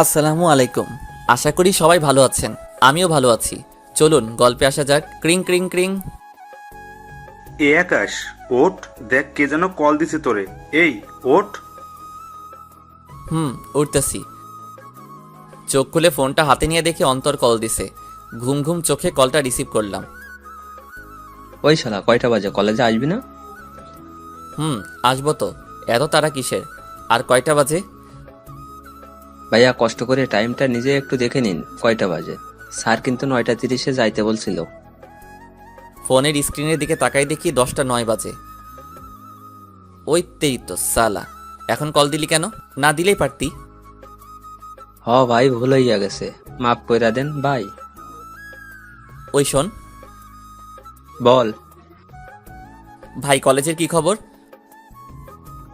আসসালামু আলাইকুম। আশা করি সবাই ভালো আছেন। আমিও ভালো আছি। চলুন গল্পে আসা যাক। ক্রিং ক্রিং ক্রিং। এ আকাশ, ওঠ। দেখ কে যেন কল দিছে তোরে। এই, ওঠ। উঠতেছি। চোখ খুলে ফোনটা হাতে নিয়ে দেখি অন্তর কল দিছে। ঘুম ঘুম চোখে কলটা রিসিভ করলাম। ওই শালা কয়টা বাজে, কলেজে আসবি না? আসবো তো। এত তারা কিসের? আর কয়টা বাজে? ভাইয়া কষ্ট করে টাইমটা নিজে একটু দেখে নিন কয়টা বাজে। স্যার কিন্তু 9:30-এ যাইতে বলছিল। ফোনের স্ক্রিনের দিকে তাকাই দেখি 10:09 বাজে। ওইতেই তো সালা। এখন কল দিলি কেন? না দিলেই পারতি। ভাই ভুল হইয়া গেছে, মাফ কইরা দেন ভাই। ওই শোন বল। ভাই, কলেজের কি খবর?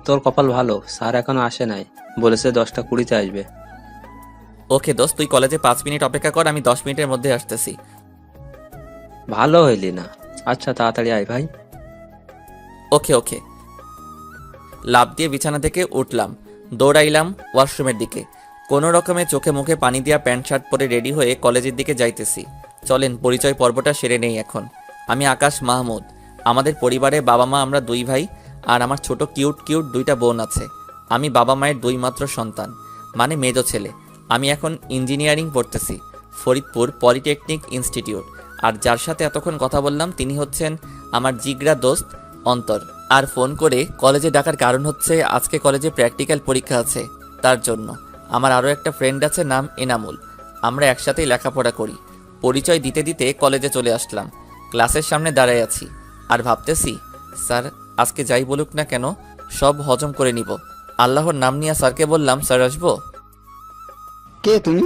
তোর কপাল ভালো, স্যার এখনো আসে নাই, বলেছে 10:20-তে আসবে। ওকে দোস্ত, তুই কলেজে 5 মিনিট অপেক্ষা কর, আমি 10 মিনিটের মধ্যে আসতেছি। ভালো হইলি না। আচ্ছা তাড়াতাড়ি আয় ভাই। ওকে ওকে। লাফ দিয়ে বিছানা থেকে উঠলাম, দৌড়াইলাম ওয়াশরুমের দিকে। কোনো রকমে চোখে মুখে পানি দিয়া প্যান্ট শার্ট পরে রেডি হয়ে কলেজের দিকে যাইতেছি। চলেন পরিচয় পর্বটা সেরে নেই এখন। আমি আকাশ মাহমুদ। আমাদের পরিবারে বাবা মা, আমরা 2 ভাই, আর আমার ছোট কিউট কিউট 2টা বোন আছে। আমি বাবা মায়ের 2 মাত্র সন্তান, মানে মেজো ছেলে। আমি এখন ইঞ্জিনিয়ারিং পড়তেছি, ফরিদপুর পলিটেকনিক ইনস্টিটিউট। আর যার সাথে এতক্ষণ কথা বললাম তিনি হচ্ছেন আমার জিগরা দোস্ত অন্তর। আর ফোন করে কলেজে ডাকার কারণ হচ্ছে আজকে কলেজে প্র্যাকটিক্যাল পরীক্ষা আছে, তার জন্য। আমার আরও একটা ফ্রেন্ড আছে, নাম এনামুল। আমরা একসাথেই লেখাপড়া করি। পরিচয় দিতে দিতে কলেজে চলে আসলাম। ক্লাসের সামনে দাঁড়ায় আছি আর ভাবতেছি, স্যার আজকে যাই বলুক না কেন সব হজম করে নিব। আল্লাহর নাম নিয়ে স্যারকে বললাম, স্যার আসবো? কে তুমি?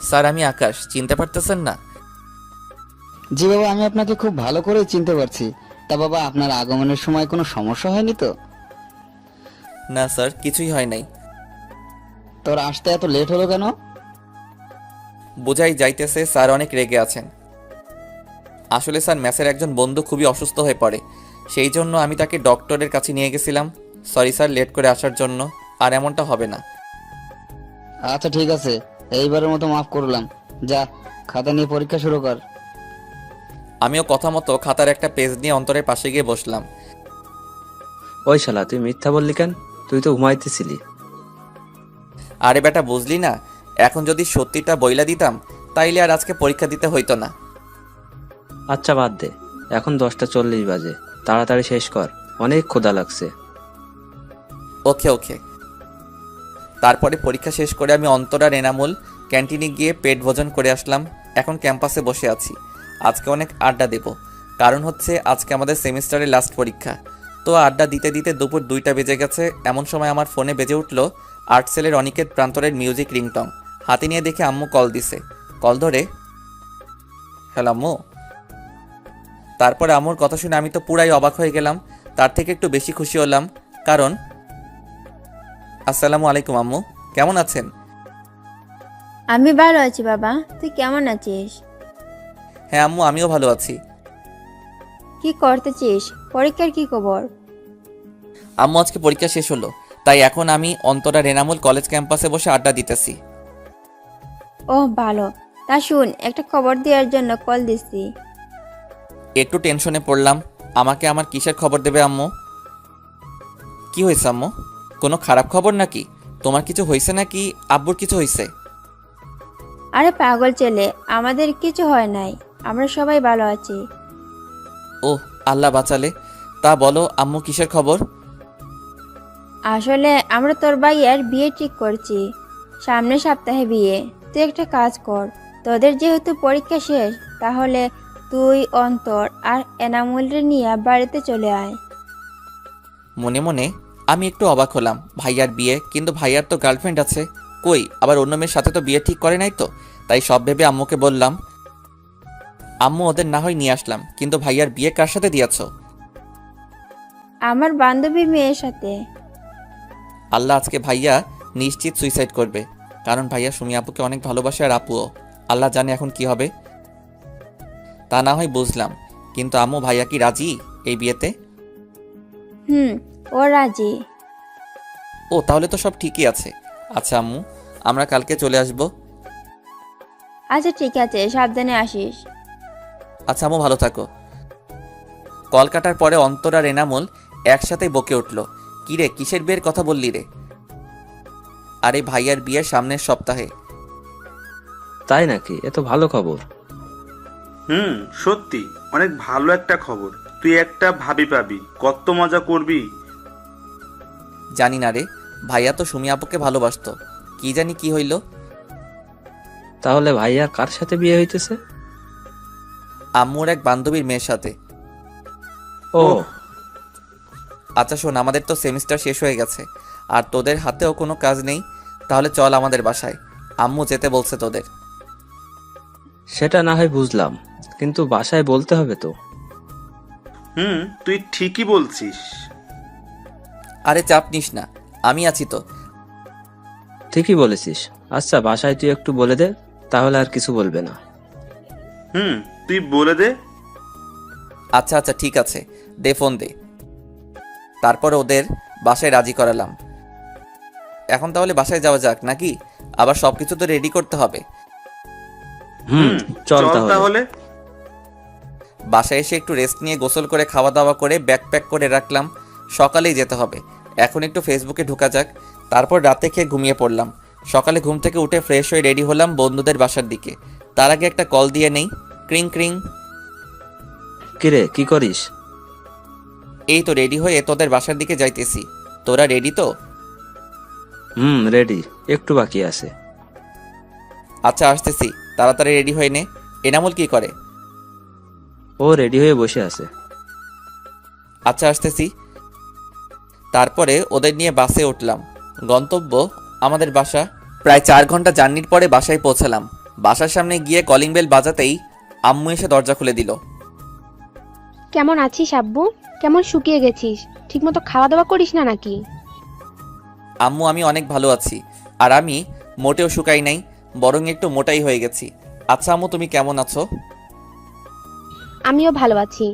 স্যার আমি আকাশ, চিনতে পারতেছেন না? জি বাবা, আমি আপনাকে খুব ভালো করে চিনতে পারছি। তা বাবা, আপনার আগমনের সময় কোনো সমস্যা হয়নি তো? না স্যার, কিছুই হয় নাই। তোর আসতে এত লেট হলো কেন? বোঝাই যাইতেছে স্যার অনেক রেগে আছেন। আসলে স্যার ম্যাসের একজন বন্ধু খুবই অসুস্থ হয়ে পড়ে, সেই জন্য আমি তাকে ডক্টরের কাছে নিয়ে গেছিলাম। সরি স্যার লেট করে আসার জন্য। আর এমনটা হবে না। আচ্ছা ঠিক আছে, এইবারের মতো মাফ করলাম। যা, খাতা নিয়ে পরীক্ষা শুরু কর। আমিও কথা মতো খাতার একটা পেজ নিয়ে অন্তরের পাশে গিয়ে বসলাম। ওই শালা তুই মিথ্যা বললি কেন? তুই তো ঘুমাইতেছিলি। আরে বেটা, বুঝলি না? এখন যদি সত্যিটা বইলা দিতাম তাইলে আর আজকে পরীক্ষা দিতে হইতো না। আচ্ছা বাদ দে, এখন 10:40 বাজে, তাড়াতাড়ি শেষ কর, অনেক ক্ষুধা লাগছে। ওকে ওকে। তারপরে পরীক্ষা শেষ করে আমি অন্তর আর এনামুল ক্যান্টিনে গিয়ে পেট ভোজন করে আসলাম। এখন ক্যাম্পাসে বসে আছি। আজকে অনেক আড্ডা দেব, কারণ হচ্ছে আজকে আমাদের সেমিস্টারের লাস্ট পরীক্ষা। তো আড্ডা দিতে দিতে দুপুর 2টা বেজে গেছে। এমন সময় আমার ফোনে বেজে উঠলো আর্টসেলের অনিকেত প্রান্তরের মিউজিক রিংটং। হাতে নিয়ে দেখে আম্মু কল দিছে। কল ধরে, হ্যালো আম্মু। তারপরে আম্মুর কথা শুনে আমি তো পুরাই অবাক হয়ে গেলাম। তার থেকে একটু বেশি খুশি হলাম, কারণ আসসালামু আলাইকুম আম্মু, কেমন আছেন? আমি ভালো আছি বাবা, তুই কেমন আছিস? হ্যাঁ আম্মু, আমিও ভালো আছি। কি করতেছিস? পরীক্ষার কি খবর? আম্মু আজকে পরীক্ষা শেষ হলো, তাই এখন আমি অন্তরা রেনামুল কলেজ ক্যাম্পাসে বসে আড্ডা দিতেছি। ওহ ভালো। তা শুন, একটা খবর দেওয়ার জন্য কল দিছি। একটু টেনশনে পড়লাম। আমাকে আমার কিসের খবর দেবে আম্মু? কি হয়েছে আম্মু? কোনো খারাপ খবর নাকি? তোমার কিছু হয়েছে নাকি আব্বুর কিছু হয়েছে? আরে পাগল ছেলে, আমাদের কিছু হয় নাই, আমরা সবাই ভালো আছি। ওহ, আল্লাহ বাঁচালে। তা বলো আম্মু, কিসের খবর? আসলে আমরা তোর ভাইয়ের বিয়ে ঠিক করছি, সামনের সপ্তাহে বিয়ে। তুই একটা কাজ কর, তোদের যেহেতু পরীক্ষা শেষ, তাহলে তুই অন্তর আর এনামুলরে নিয়ে বাড়িতে চলে আয়। মনে মনে আমি একটু অবাক হলাম। ভাইয়ার বিয়ে, কিন্তু ভাইয়ার তো গার্লফ্রেন্ড আছে। কই, আবার অন্য মেয়ের সাথে তো বিয়ে ঠিক করে নাই তো। তাই সব ভেবে আম্মুকে বললাম, আম্মু ওদের না হয় নিয়ে আসলাম, কিন্তু ভাইয়ার বিয়ে কার সাথে দিয়েছ? আমার বান্ধবীর মেয়ের সাথে। আল্লাহ, আজকে ভাইয়া নিশ্চিত সুইসাইড করবে, কারণ ভাইয়া সুমি আপুকে অনেক ভালোবাসে, আর আপুও। আল্লাহ জানে এখন কি হবে। তা না হয় বুঝলাম, কিন্তু আম্মু ভাইয়া কি রাজি এই বিয়েতে? ও রাজি। ও তাহলে তো সব ঠিকই আছে। আচ্ছা আম্মু, আমরা কালকে চলে আসব। আচ্ছা ঠিক আছে, সাবধানে আসিস। আচ্ছা আম্মু, ভালো থাকো। কল কাটার পরে অন্তর আর এনামুল একসাথেই বকে উঠল, কিরে কিসের বিয়ের কথা বললি রে? আরে ভাইয়ার বিয়ের সামনের সপ্তাহে। তাই নাকি? এ তো ভালো খবর। সত্যি অনেক ভালো একটা খবর। তুই একটা ভাবি পাবি, কত মজা করবি। জানি না রে, ভাইয়া তো সুমি আপুকে ভালোবাসতো, কি জানি কি হইল। তাহলে ভাইয়া কার সাথে বিয়ে হইতেছে? আম্মুর এক বান্ধবীর মেয়ের সাথে। ও, আচ্ছা শোন, আমাদের তো সেমিস্টার শেষ হয়ে গেছে আর তোদের হাতেও কোনো কাজ নেই, তাহলে চল আমাদের বাসায়, আম্মু যেতে বলছে তোদের। সেটা না হয় বুঝলাম, কিন্তু বাসায় বলতে হবে তো। তুই ঠিকই বলছিস। আরে চাপ নিস না, আমি আছি তো। ঠিকই বলেছিস। আচ্ছা বাসায় তুই একটু বলে দে, তাহলে আর কিছু বলবে না। তুই বলে দে। আচ্ছা আচ্ছা ঠিক আছে, দে ফোন দে। তারপর ওদের বাসায় রাজি করালাম। এখন তাহলে বাসায় যাওয়া যাক নাকি? আবার সবকিছু তো রেডি করতে হবে। চল তাহলে। তাহলে বাসায় এসে একটু রেস্ট নিয়ে গোসল করে খাওয়া দাওয়া করে ব্যাগ প্যাক করে রাখলাম, সকালেই যেতে হবে। এখন একটু ফেসবুকে ঢোকা যাক, তারপর রাতে খেয়ে ঘুমিয়ে পড়লাম। সকালে ঘুম থেকে উঠে ফ্রেশ হয়ে রেডি হলাম বন্ধুদের বাসার দিকে। তার আগে একটা কল দিয়ে নেই। ক্রিং ক্রিং। কিরে কি করিস? এই তো রেডি হয়ে তোদের বাসার দিকে যাইতেছি। তোরা রেডি তো? রেডি, একটু বাকি আছে। আচ্ছা আসতেছি, তাড়াতাড়ি রেডি হয়ে নে। এনামুল কি করে? ও রেডি হয়ে বসে আছে। আচ্ছা আসতেছি। তারপরে ওদের নিয়ে বাসে উঠলাম। গন্তব্য আমাদের বাসা। প্রায় 4 ঘন্টা জার্নির পরে বাসায় পৌঁছালাম। বাসার সামনে গিয়ে কলিং বেল বাজাতেই আম্মু এসে দরজা খুলে দিল। কেমন আছিস আব্বু? কেমন শুকিয়ে গেছিস? ঠিকমতো খাওয়া দাওয়া করিস না নাকি? আম্মু আমি অনেক ভালো আছি, আর আমি মোটেও শুকাই নাই, বরং একটু মোটাই হয়ে গেছি। আচ্ছা আম্মু তুমি কেমন আছো? আমিও ভালো আছি।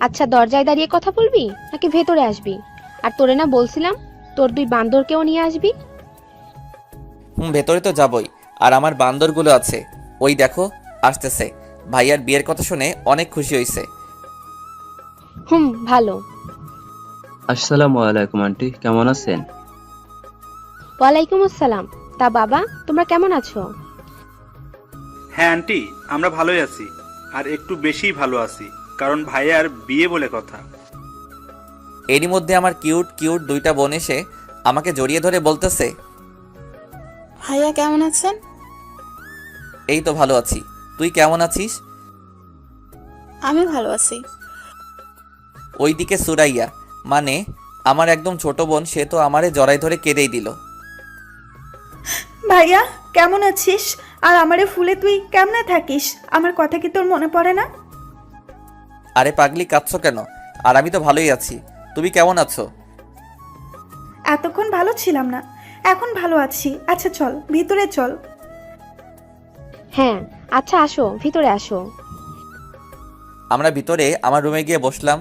আচ্ছা দরজায় দাঁড়িয়ে কথা বলবি নাকি ভেতরে আসবি? আর তোরে না বলছিলাম তোর 2 বান্দরকেও নিয়ে আসবি? ভেতরে তো যাবই, আর আমার বান্দরগুলো আছে, ওই দেখো আসতেছে। ভাইয়ার বিয়ের কথা শুনে অনেক খুশি হয়েছে। ভালো। আসসালামু আলাইকুম আন্টি, কেমন আছেন? ওয়ালাইকুম আসসালাম। তা বাবা তোমরা কেমন আছো? হ্যাঁ আন্টি, আমরা ভালোই আছি, আর একটু বেশিই ভালো আছি, কারণ ভাইয়ার বিয়ে বলে কথা। এরই মধ্যে আমার কিউট কিউট 2টা বোন এসে আমাকে জড়িয়ে ধরে বলতেছে, ভাইয়া কেমন আছেন? এই তো ভালো আছি, তুই কেমন আছিস? আমি ভালো আছি। ওইদিকে সুরাইয়া, মানে আমার একদম ছোট বোন, সে তো আমারে জড়াই ধরে কেঁদেই দিল। ভাইয়া কেমন আছিস? আর আমারে ফুলে তুই কেমনে থাকিস? আমার কথা কি তোর মনে পড়ে না? আরে পাগলি কাঁদছো কেন? আর আমি তো ভালোই আছি, তুমি কেমন আছো? এতক্ষণ ভালো ছিলাম না, এখন ভালো আছি। আচ্ছা চল ভিতরে চল। হ্যাঁ আচ্ছা আসো, ভিতরে আসো। আমরা ভিতরে আমার রুমে গিয়ে বসলাম,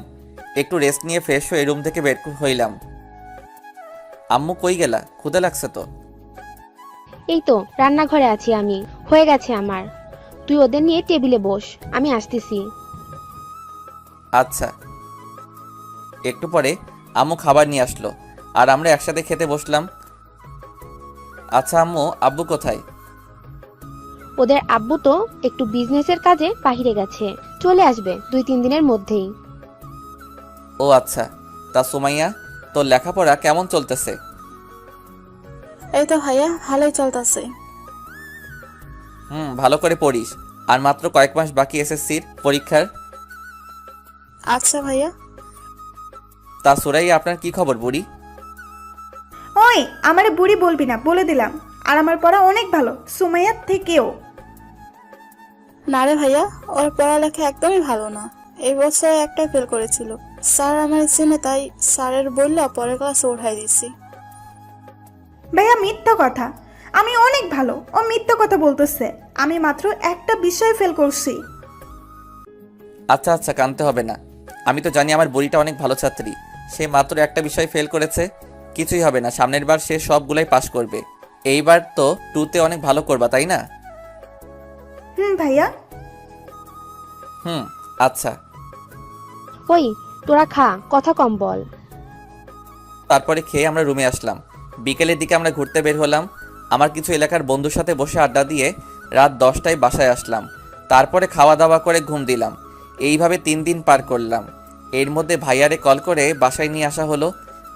একটু রেস্ট নিয়ে ফ্রেশ হয়ে রুম থেকে বের হইলাম। আম্মু কই গেলা? ক্ষুধা লাগছে তো। এই তো রান্নাঘরে আছি আমি, হয়ে গেছে আমার। তুই ওদের নিয়ে টেবিলে বস, আমি আসতেছি। আচ্ছা। একটু পরে আম্মু খাবার নিয়ে আসলো, আর আমরা একসাথে খেতে বসলাম। আচ্ছা আম্মু, আব্বু কোথায়? ওদের আব্বু তো একটু বিজনেসের কাজে বাহিরে গেছে, চলে আসবে 2-3 দিনের মধ্যেই। ও আচ্ছা। তা সুমাইয়া, তোর লেখাপড়া কেমন চলতেছে? এই তো ভাইয়া ভালোই চলতেছে। ভালো করে পড়িস, আর মাত্র কয়েক মাস বাকি এসএসসির পরীক্ষার। আচ্ছা ভাইয়া। তা সুরাইয়া, আপনার কি খবর বুড়ি? ওই আমারে বুড়ি বলবি না, বলে দিলাম। আর আমার পড়া অনেক ভালো, সুমাইয়ার থেকেও। না রে ভাইয়া, ওর পড়ালেখা একদমই ভালো না। এই বছর একটা ফেল করেছিল। স্যার আমার চিনে, তাই স্যারের বললে পরের ক্লাসে উঠাই দিছি। ভাইয়া মিথ্যা কথা, আমি অনেক ভালো। ও মিথ্যা কথা বলতেছে। আমি মাত্র একটা বিষয় ফেল করছি। আচ্ছা আচ্ছা, কানতে হবে না, আমি তো জানি আমার বুড়িটা অনেক ভালো ছাত্রী। সে মাত্র একটা বিষয় ফেল করেছে, কিছুই হবে না, সামনের বার সে সবগুলাই পাশ করবে। এইবার তো 2তে অনেক ভালো করবা তাই না? ভাইয়া। আচ্ছা। ওই তোরা খা, কথা কম বল। তারপরে খেয়ে আমরা রুমে আসলাম। বিকেলের দিকে আমরা ঘুরতে বের হলাম। আমার কিছু এলাকার বন্ধুর সাথে বসে আড্ডা দিয়ে রাত 10টায় বাসায় আসলাম। তারপরে খাওয়া দাওয়া করে ঘুম দিলাম। এইভাবে 3 দিন পার করলাম। এর মধ্যে ভাইয়ারে কল করে বাসায় নিয়ে আসা হলো।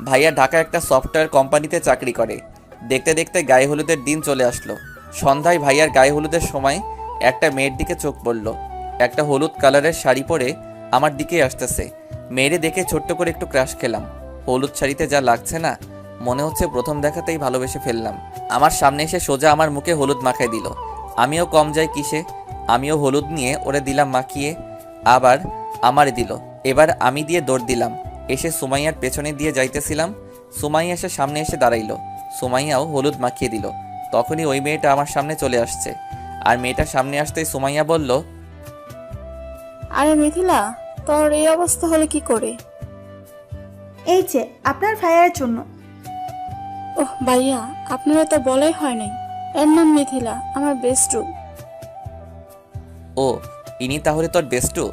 ভাইয়া ঢাকা একটা সফটওয়্যার কোম্পানিতে চাকরি করে। দেখতে দেখতে গায়ে হলুদের দিন চলে আসলো। সন্ধ্যায় ভাইয়ার গায়ে হলুদের সময় একটা মেয়ের দিকে চোখ পড়ল। একটা হলুদ কালারের শাড়ি পরে আমার দিকে আসতেছে। মেয়েরে দেখে ছোট্ট করে একটু ক্রাশ খেলাম। হলুদ শাড়িতে যা লাগছে না, মনে হচ্ছে প্রথম দেখাতেই ভালোবেসে ফেললাম। আমার সামনে এসে সোজা আমার মুখে হলুদ মাখাই দিল। আমিও কম যাই কিসে, আমিও হলুদ নিয়ে ওরে দিলাম মাখিয়ে, আবার আমারে দিল। এবার আমি দিয়ে দৌড় দিলাম। এসে সুমাইয়ার পেছনে দিয়ে যাইতেছিলাম। সুমাইয়া এসে সামনে এসে দাঁড়াইলো। সুমাইয়াও হলুদ মাখিয়ে দিল। তখনই ওই মেয়েটা আমার সামনে চলে আসছে। আর মেয়েটা সামনে আসতেই সুমাইয়া বলল, আরে মিথিলা, তোর এই অবস্থা হলে কি করে? এই যে আপনার ভাইয়ার জন্য। ওহ ভাইয়া, আপনারা তো বলাই হয় নাই। এর নাম মিথিলা, আমার বেস্টু। ও ইনি তাহলে তোর বেস্টু?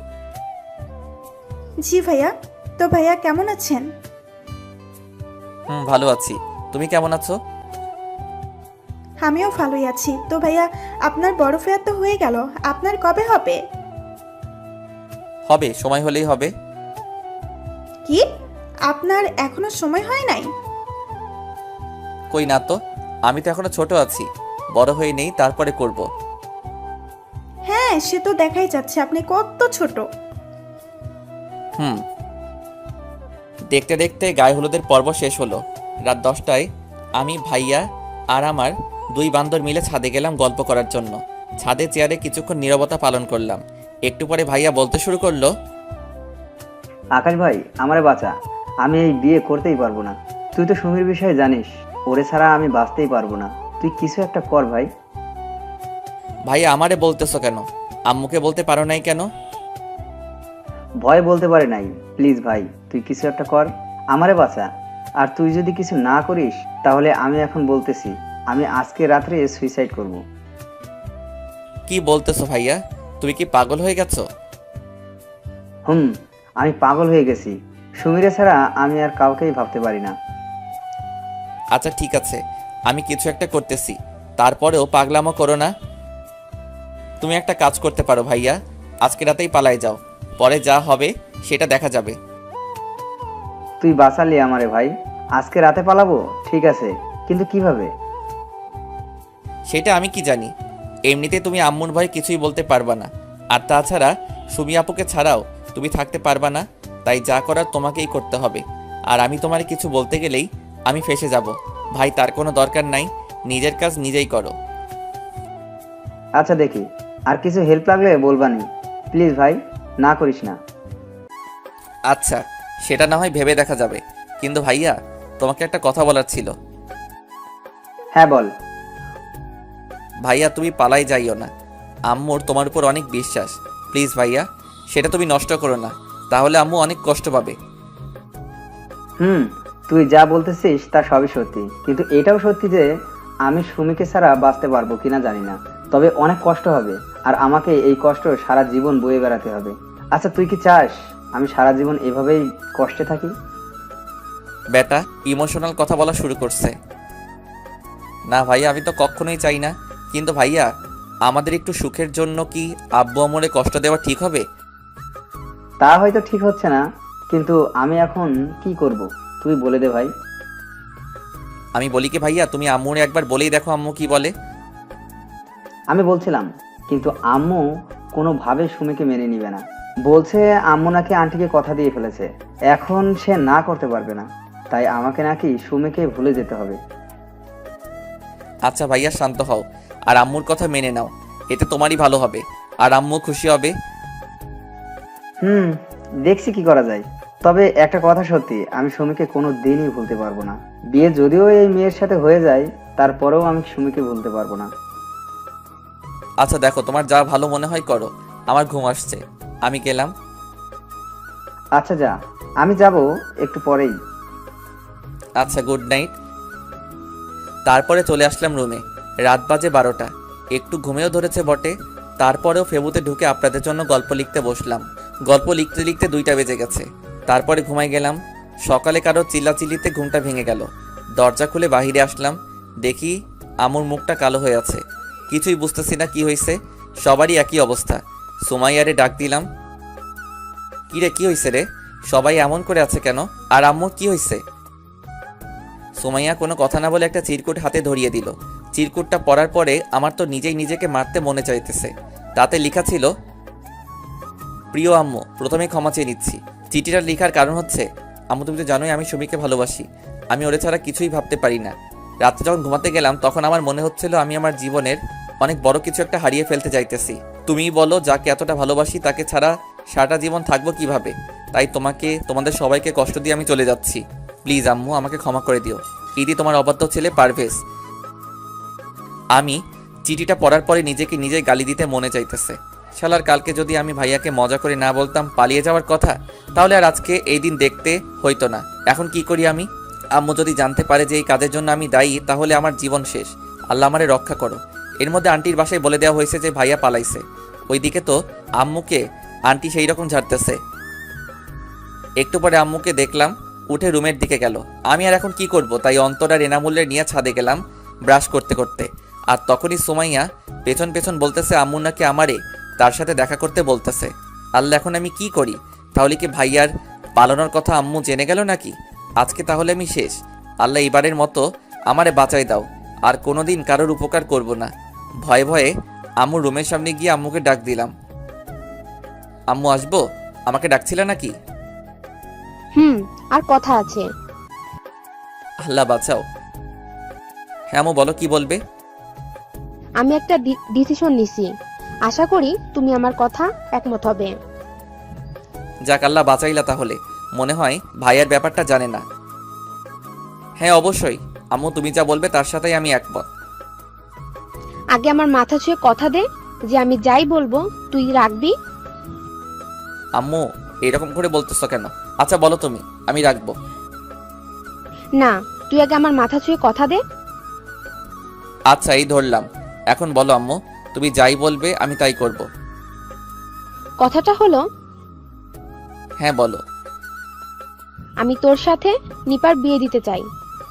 জি ভাইয়া। তো ভাইয়া কেমন আছেন? ভালো আছি। তুমি কেমন আছো? আমিও ভালোই আছি। তো ভাইয়া, আপনার বড় ফেয়ার তো হয়ে গেল, আপনার কবে হবে? হবে, সময় হলেই হবে। কি, আপনার এখনো সময় হয় নাই? কই না তো, আমি তো এখনো ছোট আছি, বড় হয়ে নেই, তারপরে করব। হ্যাঁ, সে তো দেখাই যাচ্ছে আপনি কত ছোট। দেখতে দেখতে গায়ে হলুদের পর্ব শেষ হলো। রাত 10টায় আমি, ভাইয়া আর আমার 2 বান্দর মিলে ছাদে গেলাম গল্প করার জন্য। ছাদে চেয়ারে কিছুক্ষণ নীরবতা পালন করলাম। একটু পরে ভাইয়া বলতে শুরু করলো, আকাশ ভাই, আমারে বাঁচা, আমি এই বিয়ে করতেই পারবো না। তুই তো সুমির বিষয়ে জানিস, ওরে ছাড়া আমি বাঁচতেই পারবো না। তুই কিছু একটা কর ভাই। ভাইয়া আমারে বলতেছো কেন? আম্মুকে বলতে পারো নাই কেন? ভয় বলতে পারে নাই। প্লিজ ভাই, তুই কিছু একটা কর, আমারে বাঁচা। আর তুই যদি কিছু না করিস, তাহলে আমি এখন বলতেছি, আমি আজকে রাত্রে সুইসাইড করব। কি বলতেছো ভাইয়া? তুমি কি পাগল হয়ে গেছো? আমি পাগল হয়ে গেছি। সুমিরে ছাড়া আমি আর কাউকেই ভাবতে পারি না। আচ্ছা ঠিক আছে, আমি কিছু একটা করতেছি, তারপরেও পাগলামো করো না। তুমি একটা কাজ করতে পারো ভাইয়া, আজকে রাতেই পালাই যাও, পরে যা হবে সেটা দেখা যাবে। তুই বাঁচালি আমারে ভাই। আজকে রাতে পালাবো, ঠিক আছে, কিন্তু কিভাবে? সেটা আমি কি জানি। এমনিতে তুমি আম্মুর ভয় কিছুই বলতে পারবা না। আর তাছাড়া সুমি আপুকে ছাড়াও তুমি থাকতে পারবা না, তাই যা করার তোমাকেই করতে হবে। আর আমি তোমার কিছু বলতে গেলেই আমি ফেঁসে যাব। ভাই, তার কোনো দরকার নাই, নিজের কাজ নিজেই করো। আচ্ছা দেখি, আর কিছু হেল্প লাগলে বলবানি। প্লিজ ভাই, না করিস না। আচ্ছা, সেটা না হয় ভেবে দেখা যাবে, কিন্তু ভাইয়া তোমাকে একটা কথা বলার ছিল। হ্যাঁ বল। ভাইয়া তুমি পালাই যাইও না, আম্মুর তোমার উপর অনেক বিশ্বাস। প্লিজ ভাইয়া, সেটা তুমি নষ্ট করো না, তাহলে আম্মু অনেক কষ্ট পাবে। তুই যা বলতেছিস তা সবই সত্যি, কিন্তু এটাও সত্যি যে আমি সুমিকে ছাড়া বাঁচতে পারবো কিনা জানি না, তবে অনেক কষ্ট হবে, আর আমাকে এই কষ্ট সারা জীবন বয়ে বেড়াতে হবে। আচ্ছা তুই কি চাস আমি সারা জীবন এভাবেই কষ্টে থাকি? বেটা ইমোশনাল কথা বলা শুরু করছে। না ভাইয়া, আমি তো কখনোই চাই না, কিন্তু ভাইয়া আমাদের একটু সুখের জন্য কি আব্বু আম্মুরে কষ্ট দেওয়া ঠিক হবে? তা হয়তো ঠিক হচ্ছে না, কিন্তু আমি এখন কি করব তুই বলে দে ভাই। আমি বলি কি ভাইয়া, তুমি আম্মুরে একবার বলেই দেখো আম্মু কি বলে। আমি বলছিলাম, কিন্তু আম্মু কোনোভাবে সুমিকে মেনে নিবে না। বলছে আম্মু নাকি আন্টিকে কথা দিয়ে ফেলেছে, এখন সে না করতে পারবে না, তাই আমাকে নাকি সুমিকে ভুলে যেতে হবে। আচ্ছা ভাইয়া, শান্ত হও আর আম্মুর কথা মেনে নাও, এতে তোমারই ভালো হবে আর আম্মু খুশি হবে। দেখছি কি করা যায়। তবে একটা কথা সত্যি, আমি সুমিকে কোনো দিনই ভুলতে পারবো না। বিয়ে যদিও এই মেয়ের সাথে হয়ে যায়, তারপরেও আমি সুমিকে ভুলতে পারবো না। আচ্ছা দেখো, তোমার যা ভালো মনে হয় করো, আমার ঘুম আসছে, আমি গেলাম। আচ্ছা যা, আমি যাব একটু পরেই। আচ্ছা, গুড নাইট। তারপরে চলে আসলাম রুমে। রাত বাজে 12টা। একটু ঘুমেও ধরেছে বটে, তারপরেও ফেবুতে ঢুকে আপনাদের জন্য গল্প লিখতে বসলাম। গল্প লিখতে লিখতে 2টা বেজে গেছে। তারপরে ঘুমাই গেলাম। সকালে কারো চিল্লাচিল্লিতে ঘুমটা ভেঙে গেল। দরজা খুলে বাহিরে আসলাম, দেখি আমুর মুখটা কালো হয়ে আছে। কিছুই বুঝতেছি না কি হয়েছে, সবারই একই অবস্থা। সুমাইয়ারে ডাক দিলাম, কি রে, কি হয়েছে রে? সবাই এমন করে আছে কেন? আর আম্মুর কি হয়েছে? সুমাইয়া কোনো কথা না বলে একটা চিরকুট হাতে ধরিয়ে দিল। চিরকুটটা পড়ার পরে আমার তো নিজেই নিজেকে মারতে মনে চাইতেছে। তাতে লেখা ছিল, প্রিয় আম্মু, প্রথমে ক্ষমা চেয়ে নিচ্ছি। চিঠিটা লেখার কারণ হচ্ছে, আম্মু তুমি তো জানোই আমি সুমিকে ভালোবাসি। আমি ওরে ছাড়া কিছুই ভাবতে পারি না। রাত্রে যখন ঘুমাতে গেলাম তখন আমার মনে হচ্ছিল আমি আমার জীবনের অনেক বড় কিছু একটা হারিয়ে ফেলতে চাইতেছি। তুমিই বলো, যাকে এতটা ভালোবাসি তাকে ছাড়া সারাটা জীবন থাকবো কিভাবে? তাই তোমাদের সবাইকে কষ্ট দিয়ে আমি চলে যাচ্ছি। প্লিজ আম্মু, আমাকে ক্ষমা করে দিও। ইদি তোমার অবাধ্য ছেলে পারভেজ। আমি চিঠিটা পড়ার পরে নিজেকে নিজেই গালি দিতে মনে চাইতেছে। শালার, কালকে যদি আমি ভাইয়াকে মজা করে না বলতাম পালিয়ে যাওয়ার কথা, তাহলে আর আজকে এই দিন দেখতে হইতো না। এখন কি করি আমি? আম্মু যদি জানতে পারে যে এই কাজের জন্য আমি দায়ী, তাহলে আমার জীবন শেষ। আল্লাহ আমারে রক্ষা করো। এর মধ্যে আন্টির বাসায় বলে দেওয়া হয়েছে যে ভাইয়া পালাইছে। ওইদিকে তো আম্মুকে আন্টি সেই রকম ঝাড়তেছে। একটু পরে আম্মুকে দেখলাম উঠে রুমের দিকে গেল। আমি আর এখন কি করব, তাই অন্তর আর এনামুল্লের নিয়ে ছাদে গেলাম ব্রাশ করতে করতে। আর তখনই সুমাইয়া পেছন পেছন বলতেছে আম্মু নাকি আমারে তার সাথে দেখা করতে বলতেছে। আল্লাহ, এখন আমি কি করি? তাহলে কি ভাইয়ার পালানোর কথা আম্মু জেনে গেল নাকি? আজকে তাহলে আমি শেষ। আল্লাহ, এবারের মতো আমারে বাঁচাই দাও। আর কোনোদিন কারোর উপকার করব না। ভয়ে ভয়ে আম্মুর রুমের সামনে গিয়ে আম্মুকে ডাক দিলাম, আম্মু আসবো? আমাকে ডাকছিলে নাকি? আর কথা আছে। আল্লাহ বাঁচাও। হ্যাঁ আম্মু, বলো কি বলবে? আমি একটা ডিসিশন নিছি, আশা করি তুমি আমার কথা একমত হবে। যাক, আল্লাহ বাঁচাইলা। তাহলে মনে হয় ভাইয়ার ব্যাপারটা জানে না। হ্যাঁ অবশ্যই আম্মু, তুমি যা বলবে তার সাথেই আমি একমত। আগে আমার মাথা ছুঁয়ে কথা দে যে আমি যাই বলবো তুই রাখবি। আম্মু এরকম করে বলতেছো কেন? আচ্ছা বলো তুমি, আমি রাখবো। না, তুই আগে আমার মাথা ছুঁয়ে কথা দে। আচ্ছা, এই ধরলাম। এখন বলো আম্মু, তুমি যাই বলবে আমি তাই করব। কথাটা হলো, হ্যাঁ বলো। আমি তোর সাথে নিপার বিয়ে দিতে চাই।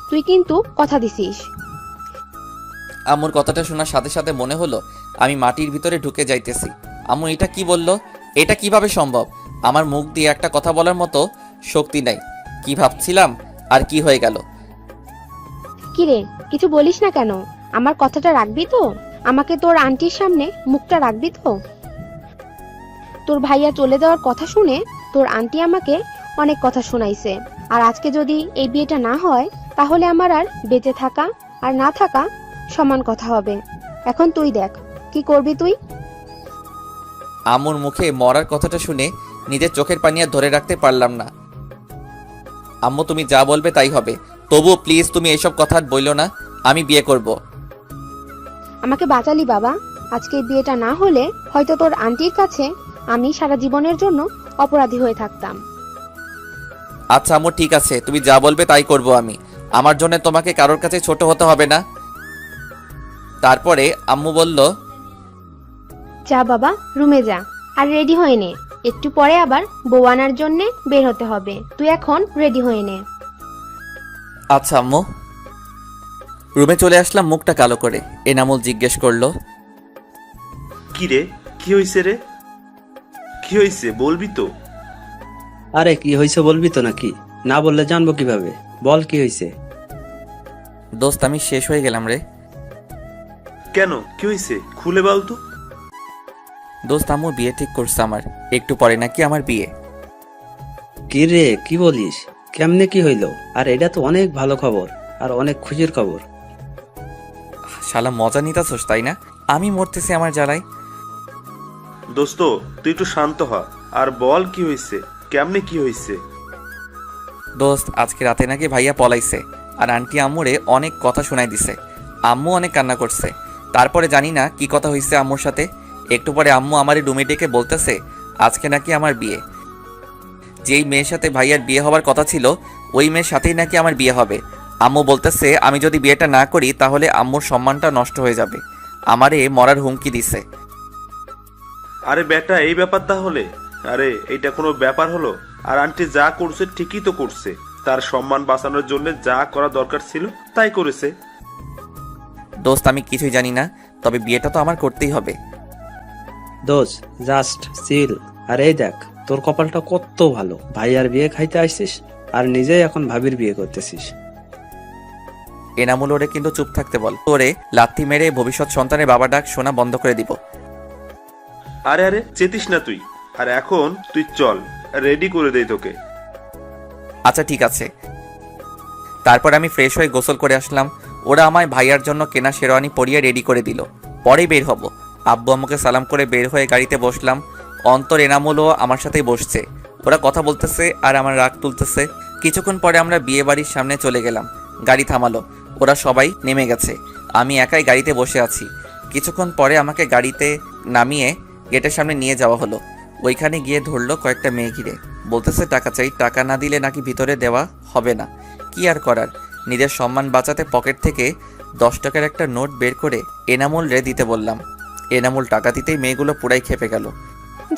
তুই কিন্তু কথা দিছিস। আম্মুর কথাটা শোনার সাথে সাথে মনে হলো আমি মাটির ভিতরে ঢুকে যাইতেছি। আম্মু এটা কি বললো? এটা কিভাবে সম্ভব? আমার মুখ দিয়ে একটা কথা বলার মতো শক্তি নাই। কি ভাবছিলাম আর কি হয়ে গেল? কিরে, কিছু বলিস না কেন? আমার কথাটা রাখবি তো? আমাকে তোর আন্টির সামনে মুখটা রাখবি তো? তোর ভাইয়া চলে যাওয়ার কথা শুনে তোর আন্টি আমাকে অনেক কথা শোনাইছে। আর আজকে যদি এই বিয়েটা না হয়, তাহলে আমার আর বেঁচে থাকা আর না থাকা সমান কথা হবে। এখন তুই দেখ কি করবি তুই। আম্মুর মুখে মরার কথাটা শুনে নিজের চোখের পানি আর ধরে রাখতে পারলাম না। আম্মু তুমি যা বলবে তাই হবে, তবুও প্লিজ তুমি এইসব কথা আর বইলো না। আমি বিয়ে করব। আমাকে বাঁচালি বাবা। আজকে এই বিয়েটা না হলে হয়তো তোর আন্টির কাছে আমি সারা জীবনের জন্য অপরাধী হয়ে থাকতাম। আচ্ছা আম্মু ঠিক আছে, তুমি যা বলবে তাই করব আমি। আমার জন্য তোমাকে কারোর কাছে ছোট হতে হবে না। তারপরে আম্মু বলল, যা বাবা, রুমে যা আর রেডি হয়ে নে। একটু পরে আবার বউ আনার জন্য বের হতে হবে। তুই এখন রেডি হয়ে নে। আচ্ছা আম্মু। রুমে চলে আসলাম মুখটা কালো করে। এনামুল জিজ্ঞেস করলো, কি রে, কি হইছে রে? কি হইছে বলবি তো? আরে কি হয়েছে বলবি তো নাকি? না বললে জানবো কিভাবে? বল কি হয়েছে? দোস্ত আমি শেষ হয়ে গেলাম রে। কেন, কি হইছে খুলে বল তো। দোস্ত আম্মু বিয়ে ঠিক করছে আমার। একটু পরে নাকি আমার বিয়ে। কি রে, কি বলিস? কেমনে কি হইলো? আর এটা তো অনেক ভালো খবর আর অনেক খুশির খবর। শালা মজা নিতাছোস তাই না? আমি মরতেছি আমার জ্বালায়। দোস্ত তুই একটু শান্ত হ আর বল কি হইছে, কেমনে কি হইছে। দোস্ত আজকে রাতে নাকি ভাইয়া পলাইছে আর আন্টি আম্মুরে অনেক কথা শোনাই দিছে। আম্মু অনেক কান্না করছে। তারপরে জানি না কি কথা হইছে আম্মুর সাথে। একটু পরে আম্মু আমার রুমে ডেকে বলতেছে আজকে নাকি আমার বিয়ে। যেই মেয়ের সাথে ভাইয়ার বিয়ে হওয়ার কথা ছিল ওই মেয়ের সাথেই নাকি আমার বিয়ে হবে। আম্মু বলতেছে আমি যদি বিয়েটা না করি তাহলে আম্মুর সম্মানটা নষ্ট হয়ে যাবে। আমারে মরার হুমকি দিছে। আরে বেটা, এই ব্যাপার তাহলে? আরে এইটা কোনো ব্যাপার হলো? আর আন্টি যা করছে ঠিকই তো করছে, তার সম্মান বাঁচানোর জন্য যা করা দরকার ছিল তাই করেছে। দোস্ত আমি কিছুই জানি না, তবে বিয়েটা তো আমার করতেই হবে। দোষ জাস্ট চিল। আর এই দেখ, তোর কপালটা কত ভালো, ভাই আর বিয়ে খাইতে আসছিস আর নিজেই এখন ভাবির বিয়ে করতেছিস। এনামুল ওরে কিন্তু চুপ থাকতে বল, ওরে লাথি মেরে ভবিষ্যৎ সন্তানের বাবা ডাক শোনা বন্ধ করে দিব। আরে আরে চেতিস না তুই। আর এখন তুই চল, রেডি করে দেই তোকে। আচ্ছা ঠিক আছে। তারপর আমি ফ্রেশ হয়ে গোসল করে আসলাম। ওরা আমায় ভাইয়ার জন্য কেনা শেরওয়ানি পরিয়ে রেডি করে দিল। পরেই বের হব। আব্বু আম্মুকে সালাম করে বের হয়ে গাড়িতে বসলাম। অন্তর এনামুলও আমার সাথেই বসছে। ওরা কথা বলতেছে আর আমার রাগ তুলতেছে। কিছুক্ষণ পরে আমরা বিয়ে বাড়ির সামনে চলে গেলাম। গাড়ি থামালো, ওরা সবাই নেমে গেছে। আমি একাই গাড়িতে বসে আছি। কিছুক্ষণ পরে আমাকে গাড়িতে নামিয়ে গেটের সামনে নিয়ে যাওয়া হলো। ওইখানে গিয়ে ধরলো কয়েকটা মেয়ে ঘিরে, বলতেছে টাকা চাই, টাকা না দিলে নাকি ভিতরে দেওয়া হবে না। কি আর করার, নিজের সম্মান বাঁচাতে পকেট থেকে 10 টাকার একটা নোট বের করে এনামুল রে দিতে বললাম। এনামুল টাকা দিতেই মেয়েগুলো পুরাই খেপে গেল।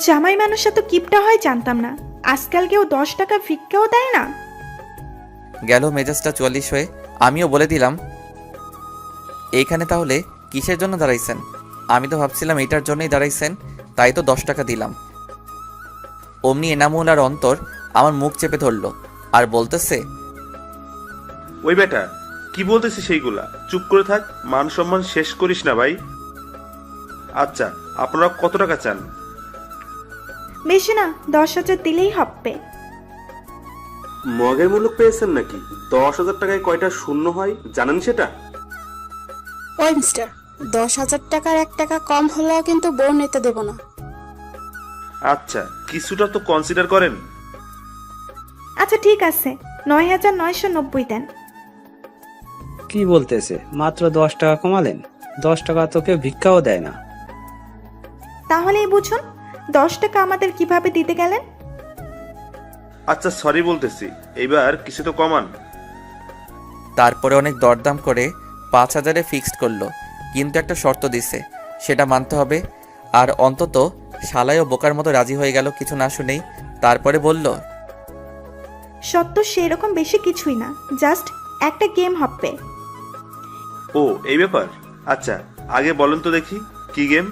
জামাই মানুষ এত কিপটা হয় জানতাম না। আজকাল কেউ 10 টাকা ভিক্ষাও দেয় না। গেল মেজাজটা 44 হয়ে। আমিও বলে দিলাম, এইখানে তাহলে কিসের জন্য দাঁড়াইছেন? আমি তো ভাবছিলাম এইটার জন্যই দাঁড়াইছেন, তাই তো 10 টাকা দিলাম। অমনি এনামুল আর অন্তর আমার মুখ চেপে ধরলো আর বলতেছে, ওই বেটা, কি বলতেছিস সেইগুলা? চুপ করে থাক, মান সম্মান শেষ করিস না ভাই। আচ্ছা, আপনারা কত টাকা চান? বেশি না, 10,000 দিলেই হবে। মগের মূল্য পেয়েছেন নাকি? 10,000 টাকায় কয়টা শূন্য হয় জানেন সেটা? ওই মিস্টার, 10,000 টাকার 1 টাকা কম হলেও কিন্তু বউ নিতে দেব না। আচ্ছা, কিছুটা তো কনসিডার করেন। আচ্ছা ঠিক আছে, 9,990 দেন। কি বলতেছে? মাত্র 10 টাকা কমালেন? 10 টাকা তো কেউ ভিক্ষাও দেয় না। তাহলেই বুঝুন 10 টাকা আমাদের কিভাবে দিতে গেলেন। আচ্ছা সরি বলতেছি, এইবার কিছু তো কমান। তারপরে অনেক দরদাম করে 5,000-এ ফিক্সড করলো, কিন্তু একটা শর্ত দিছে, সেটা মানতে হবে। আর অন্তত শালায়ও বোকার মতো রাজি হয়ে গেল কিছু না শুনেই। তারপরে বলল, সত্য সেরকম বেশি কিছুই না, জাস্ট একটা গেম হবে। ও এই ব্যাপার? আচ্ছা আগে বলেন তো দেখি, কি গেম?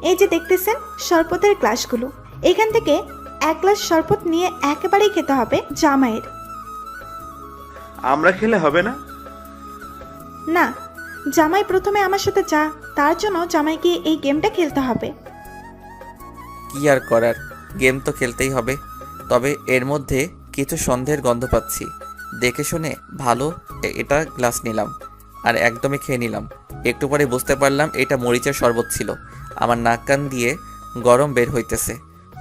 এই যে দেখতেছেন শরবতের গ্লাসগুলো, এখান থেকে 1 গ্লাস শরবত নিয়ে একেবারেই খেতে হবে জামাইয়ের। আমরা খেলে হবে না? না, জামাই প্রথমে আমার সাথে যা, তার জন্য জামাইকে এই গেমটা খেলতে হবে। কি আর করার, গেম তো খেলতেই হবে। তবে এর মধ্যে কিছু সন্দেহের গন্ধ পাচ্ছি। দেখে শুনে ভালো এটা গ্লাস নিলাম আর একদমই খেয়ে নিলাম। একটু পরে বুঝতে পারলাম এটা মরিচের শরবত ছিল। আমার নাক কান দিয়ে গরম বের হইতেছে,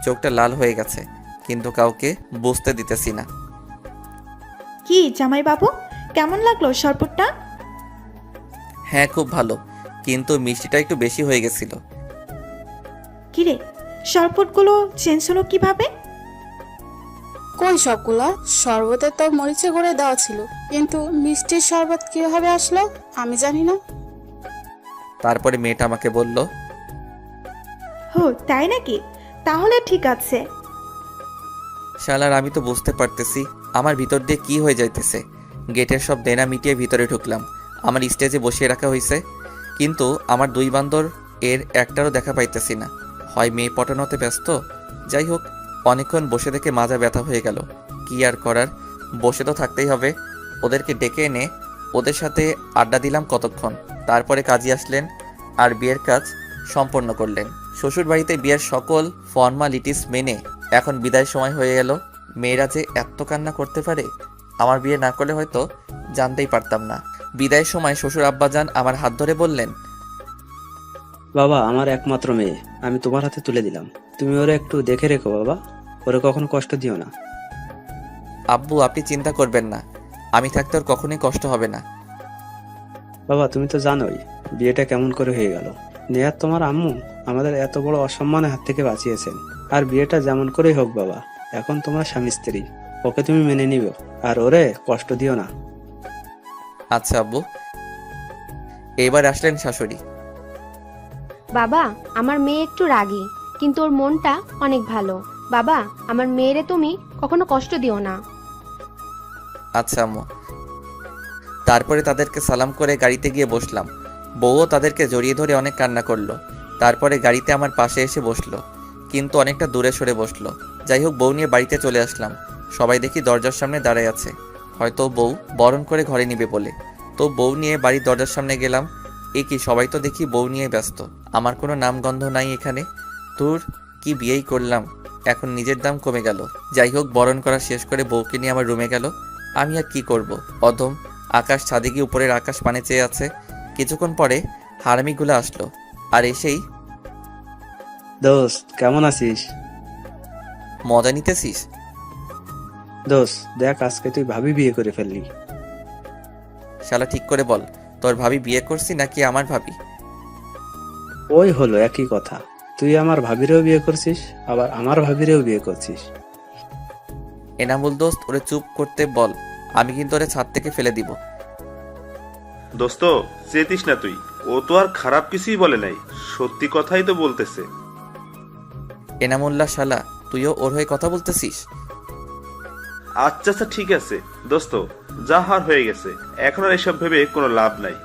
চোখটা লাল হয়ে গেছে, কিন্তু কাউকে বুঝতে দিতেছি না। কি জামাই বাবু, কেমন লাগলো শরবতটা? হ্যাঁ খুব ভালো, কিন্তু মিষ্টিটা একটু বেশি হয়ে গেছিল। কিরে, শরবতগুলো চেঞ্জ হলো কিভাবে? কই সবগুলা? শরবতে তো মরিচে গুঁড়ে দেওয়া ছিল, কিন্তু মিষ্টির শরবত কিভাবে আসলো আমি জানি না। তারপরে মেয়েটা আমাকে বলল, হো তাই নাকি? তাহলে ঠিক আছে। শালার আমি তো বুঝতে পারতেছি আমার ভিতর দিয়ে কি হয়ে যাইতেছে। গেটের সব দেনা মিটিয়ে ভিতরে ঢুকলাম। আমার স্টেজে বসিয়ে রাখা হয়েছে, কিন্তু আমার 2 বান্দর এর একটারও দেখা পাইতেছি না। হয় মেয়ে পটানোতে ব্যস্ত, যাই হোক অনেকক্ষণ বসে থেকে মাজা ব্যথা হয়ে গেল। কি আর করার, বসে তো থাকতেই হবে। ওদেরকে ডেকে এনে ওদের সাথে আড্ডা দিলাম কতক্ষণ। তারপরে কাজী আসলেন আর বিয়ের কাজ সম্পন্ন করলেন। শ্বশুর বাড়িতে বিয়ের সকল ফর্মালিটিস মেনে এখন বিদায় সময় হয়ে গেল। মেয়েরা যে এত কান্না করতে পারে, আমার বিয়ে না করলে হয়তো জানতেই পারতাম না। বিদায়ের সময় শ্বশুর আব্বাজান আমার হাত ধরে বললেন, বাবা, আমার একমাত্র মেয়ে আমি তোমার হাতে তুলে দিলাম, তুমি ওরে একটু দেখে রেখো বাবা, ওরে কখনো কষ্ট দিও না। আব্বু আপনি চিন্তা করবেন না, আমি থাকতে ওর কখনোই কষ্ট হবে না। বাবা, তুমি তো জানোই বিয়েটা কেমন করে হয়ে গেল। নেহাত তোমার আম্মু আমাদের এত বড় অসম্মানের হাত থেকে বাঁচিয়েছেন। আর বিয়েটা যেমন করেই হোক বাবা, এখন তোমরা স্বামী স্ত্রী, ওকে তুমি মেনে নিবে, আর ওরে কষ্ট দিও না। আচ্ছা আব্বু। এবার আসলেন শাশুড়ি। বাবা, আমার মেয়ে একটু রাগী, কিন্তু ওর মনটা অনেক ভালো। বাবা, আমার মেয়েরে তুমি কখনো কষ্ট দিও না। আচ্ছা আম্মু। তারপরে তাদেরকে সালাম করে গাড়িতে গিয়ে বসলাম। বউও তাদেরকে জড়িয়ে ধরে অনেক কান্না করলো। তারপরে গাড়িতে আমার পাশে এসে বসলো, কিন্তু অনেকটা দূরে সরে বসলো। যাই হোক, বউ নিয়ে বাড়িতে চলে আসলাম। সবাই দেখি দরজার সামনে দাঁড়ায় আছে, হয়তো বউ বরণ করে ঘরে নিবে বলে। তো বউ নিয়ে বাড়ির দরজার সামনে গেলাম। এ কি, সবাই তো দেখি বউ নিয়ে ব্যস্ত, আমার কোনো নামগন্ধ নাই এখানে। তোর কি বিয়েই করলাম, এখন নিজের দাম কমে গেল। যাই হোক, বরণ করা শেষ করে বউকে নিয়ে আমার রুমে গেল। আমি আর কি করব, অদম। আকাশ ছাদে গিয়ে উপরের আকাশ পানে চেয়ে আছে। কিছুক্ষণ পরে হারামিগুলো আসলো, আর এসেই, দোস্ত কেমন আছিস? মজা নিতেছিস? দোস্ত দেখ, আজকে তুই ভাবি বিয়ে করে ফেললি। শালা ঠিক করে বল, তোর ভাবি বিয়ে করছি নাকি আমার ভাবি? ওই হলো একই কথা, তুই আমার ভাবিরেও বিয়ে করছিস, আবার আমার ভাবিরেও বিয়ে করছিস। এনামুল দোস্ত, ওরে চুপ করতে বল, আমি কিন্তু ওরে ছাদ থেকে ফেলে দিব। দোস্ত, চেতিস না তুই, ও তো আর খারাপ কিছুই বলে নাই, সত্যি কথাই তো বলতেছে। এনামুল্লাহ শালা, তুইও ওর হয়ে কথা বলতেছিস? আচ্ছা আচ্ছা ঠিক আছে দোস্ত, যা হার হয়ে গেছে, এখন আর এসব ভেবে কোনো লাভ নাই।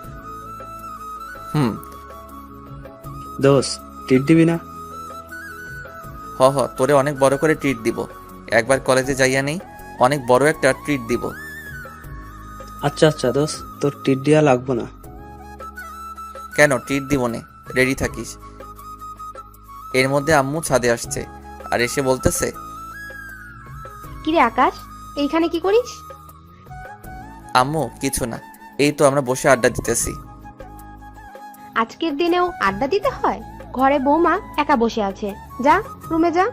হুম। দোস্ত টিট দিবি না? হ, তোরে অনেক বড় করে ট্রিট দিব। একবার কলেজে যাইয়া নেই, অনেক বড় একটা ট্রিট দিব। আচ্ছা আচ্ছা দোস্ত, তোর টিট দিয়া লাগবো না। কেন, ট্রিট দিব নে, রেডি থাকিস। এর মধ্যে আম্মু ছাদে আসছে, আর এসে বলতেছে, কিরে আকাশ, এইখানে কি করিস? আম্মু কিছু না, এই তো আমরা বসে আড্ডা দিতেছি। আজকের দিনেও আড্ডা দিতে হয়? ঘরে বৌমা একা বসে আছে, যা রুমে যা।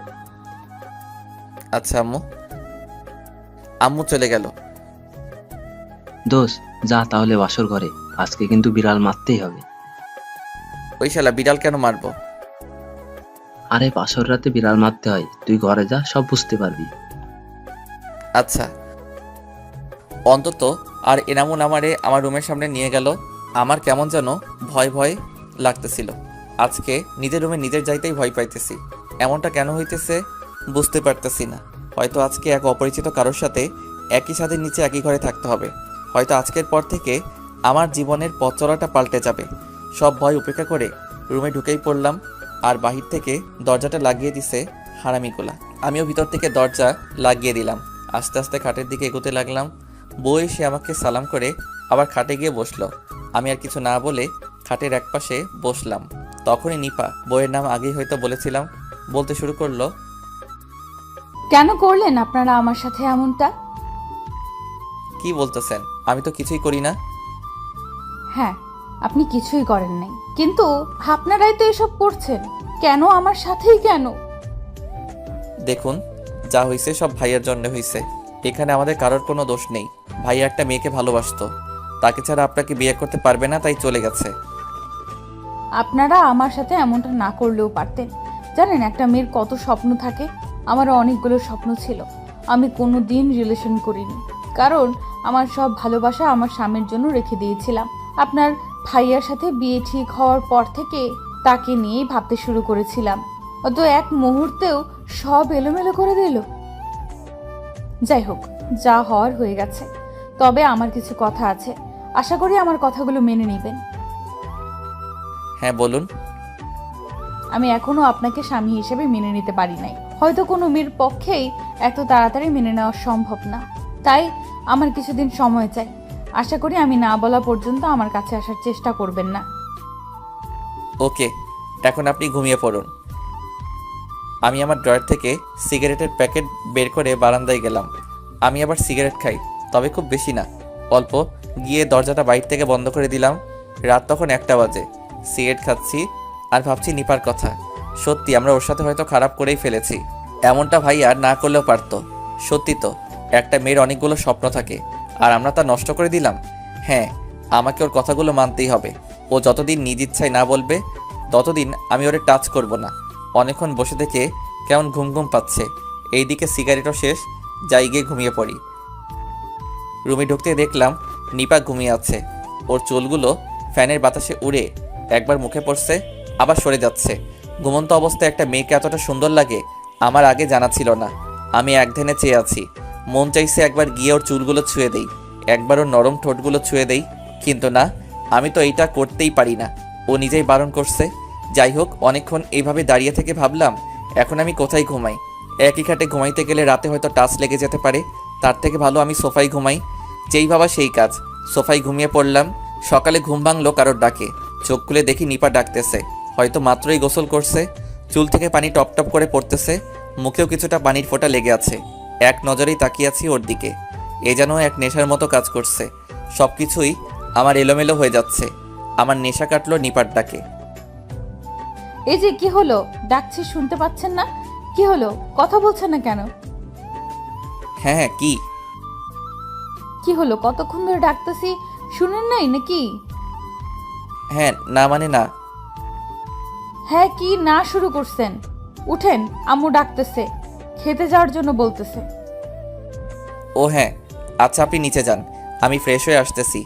আচ্ছা আম্মু। আম্মু চলে গেল। দোষ, যা তাহলে বাসর ঘরে, আজকে কিন্তু বিড়াল মারতেই হবে। ওই শালা বিড়াল কেন মারবো? আরে বাসর রাতে বিড়াল মারতে হয়, তুই ঘরে যা, সব বুঝতে পারবি। আচ্ছা। অন্তত আর এনামুল আমারে আমার রুমের সামনে নিয়ে গেল। আমার কেমন যেন ভয় ভয় লাগতেছিল। আজকে নিজের রুমে নিজের যাইতেই ভয় পাইতেছি। এমনটা কেন হইতেছে বুঝতে পারতেছি না। হয়তো আজকে এক অপরিচিত কারোর সাথে একই ছাদের নিচে একই ঘরে থাকতে হবে। হয়তো আজকের পর থেকে আমার জীবনের পথ চলাটা পাল্টে যাবে। সব ভয় উপেক্ষা করে রুমে ঢুকেই পড়লাম, আর বাহির থেকে দরজাটা লাগিয়ে দিছে হারামিগুলা। আমিও ভিতর থেকে দরজা লাগিয়ে দিলাম। আস্তে আস্তে খাটের দিকে এগোতে লাগলাম। বউ এসে আমাকে সালাম করে আবার খাটে গিয়ে বসলো। আমি আর কিছু না বলে খাটের একপাশে বসলাম। তখনই নিপা, বউয়ের নাম আগেই হয়তো বলেছিলাম, বলতে শুরু করলো, কেন করলেন আপনারা আমার সাথে এমনটা? কি বলতেছেন? আমি তো কিছুই করি না। হ্যাঁ, আপনি কিছুই করেন নাই, কিন্তু আপনারাই তো এসব করছেন। কেন আমার সাথেই কেন? দেখুন, যা হয়েছে সব ভাইয়ার জন্য হয়েছে। এখানে আমাদের কারোর কোনো দোষ নেই। ভাইয়া একটা মেয়েকে ভালোবাসতো, তাকে ছাড়া আপনাকে বিয়ে করতে পারবে না, তাই চলে গেছে। আপনারা আমার সাথে এমনটা না করলেও পারতেন। জানেন একটা মেয়ের কত স্বপ্ন থাকে? আমারও অনেকগুলো স্বপ্ন ছিল। আমি কোনো দিন রিলেশন করিনি, কারণ আমার সব ভালোবাসা আমার স্বামীর জন্য রেখে দিয়েছিলাম। আপনার ভাইয়ার সাথে বিয়ে ঠিক হওয়ার পর থেকে তাকে নিয়েই ভাবতে শুরু করেছিলাম। অত এক মুহূর্তেও সব এলোমেলো করে দিল। যাই হোক, যা হওয়ার হয়ে গেছে। তবে আমার কিছু কথা আছে, আশা করি আমার কথাগুলো মেনে নেবেন। হ্যাঁ বলুন। আমি এখনো আপনাকে স্বামী হিসেবে মেনে নিতে পারি নাই। হয়তো কোনো মেয়ের পক্ষেই এত তাড়াতাড়ি মেনে নেওয়া সম্ভব না, তাই আমার কিছুদিন সময় চাই। আশা করি আমি না বলা পর্যন্ত আমার কাছে আসার চেষ্টা করবেন না। ওকে, এখন আপনি ঘুমিয়ে পড়ুন। আমি আমার ড্রয়ার থেকে সিগারেটের প্যাকেট বের করে বারান্দায় গেলাম। আমি আবার সিগারেট খাই, তবে খুব বেশি না, অল্প। গিয়ে দরজাটা বাইরে থেকে বন্ধ করে দিলাম। রাত তখন 1টা বাজে। সিগারেট খাচ্ছি আর ভাবছি নিপার কথা। সত্যি আমরা ওর সাথে হয়তো খারাপ করেই ফেলেছি। এমনটা ভাই আর না করলেও পারতো। সত্যি তো, একটা মেয়ের অনেকগুলো স্বপ্ন থাকে, আর আমরা তা নষ্ট করে দিলাম। হ্যাঁ, আমাকে ওর কথাগুলো মানতেই হবে। ও যতদিন নিজ ইচ্ছায় না বলবে, ততদিন আমি ওরে টাচ করব না। অনেকক্ষণ বসে থেকে কেমন ঘুম ঘুম পাচ্ছে। এইদিকে সিগারেটও শেষ। যাই গিয়ে ঘুমিয়ে পড়ি। রুমে ঢুকতে দেখলাম নিপা ঘুমিয়ে আছে। ওর চুলগুলো ফ্যানের বাতাসে উড়ে একবার মুখে পড়ছে, আবার সরে যাচ্ছে। ঘুমন্ত অবস্থায় একটা মেয়েকে এতটা সুন্দর লাগে আমার আগে জানা ছিল না। আমি একধানে চেয়ে আছি, মন চাইছে একবার গিয়ে ওর চুলগুলো ছুঁয়ে দেই, একবার ওর নরম ঠোঁটগুলো ছুঁয়ে দেই, কিন্তু না, আমি তো এইটা করতেই পারি না। ও নিজেই বারণ করছে। যাই হোক, অনেকক্ষণ এইভাবে দাঁড়িয়ে থেকে ভাবলাম এখন আমি কোথায় ঘুমাই। একই খাটে ঘুমাইতে গেলে রাতে হয়তো টাচ লেগে যেতে পারে, তার থেকে ভালো আমি সোফায় ঘুমাই। যেই ভাবা সেই কাজ, সোফায় ঘুমিয়ে পড়লাম। সকালে ঘুম ভাঙলো কারোর ডাকে। চোখ খুলে দেখি নিপা ডাকতেছে, হয়তো মাত্রই গোসল করছে। চুল থেকে পানি টপ টপ করে পড়তেছে, মুখেও কিছুটা পানির ফোঁটা লেগে আছে। এক নজরেই তাকিয়ে আছি ওর দিকে। এ যেন এক নেশার মতো কাজ করছে। সব কিছুই আমার এলোমেলো হয়ে যাচ্ছে। আমার নেশা কাটলো নিপার ডাকে। এই যে কি হলো, ডাকছি শুনতে পাচ্ছেন না? কি হলো, কথা বলছেন না কেন? হ্যাঁ হ্যাঁ, কি কি হলো, কতক্ষণ ধরে ডাকতেছি, শুনেন নাই নাকি? হ্যাঁ না মানে না। হ্যাঁ কি না শুরু করছেন? উঠেন, আম্মু ডাকতেছে, খেতে যাওয়ার জন্য বলতেছে। ও হ্যাঁ, আচ্ছা আপনি নিচে যান, আমি ফ্রেশ হয়ে আসতেছি।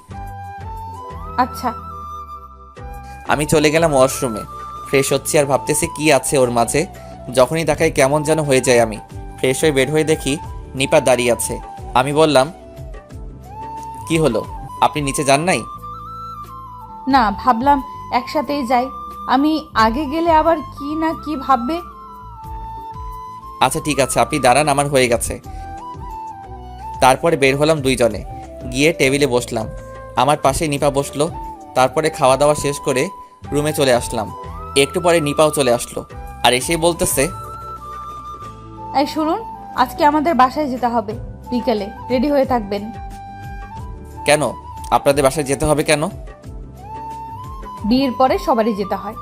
আচ্ছা। আমি চলে গেলাম ওয়াশরুমে। ফ্রেশ হচ্ছি আর ভাবতেছি কি আছে ওর মাঝে। যখনই দেখাই কেমন যেন হয়ে যায় আমি। ফ্রেশ হয়ে বের হয়ে দেখি নিপা দাঁড়িয়ে আছে। আমি বললাম, কি হলো, আপনি নিচে যান নাই? না, ভাবলাম একসাথেই যাই। আমি আগে গেলে আবার কি না কি ভাববে। আচ্ছা ঠিক আছে, আপনি দাঁড়ান, আমার হয়ে গেছে। তারপরে বের হলাম দুইজনে, গিয়ে টেবিলে বসলাম। আমার পাশে নিপা বসলো। তারপরে খাওয়া দাওয়া শেষ করে রুমে চলে আসলাম। একটু পরে নিপাও চলে আসলো আর এসেই বলতেছে, এই শুনুন, আজকে আমাদের বাসায় যেতে হবে, বিকেলে রেডি হয়ে থাকবেন। কেন আপনাদের বাসায় যেতে হবে কেন? বিয়ের পরে সবারই যেতে হয়।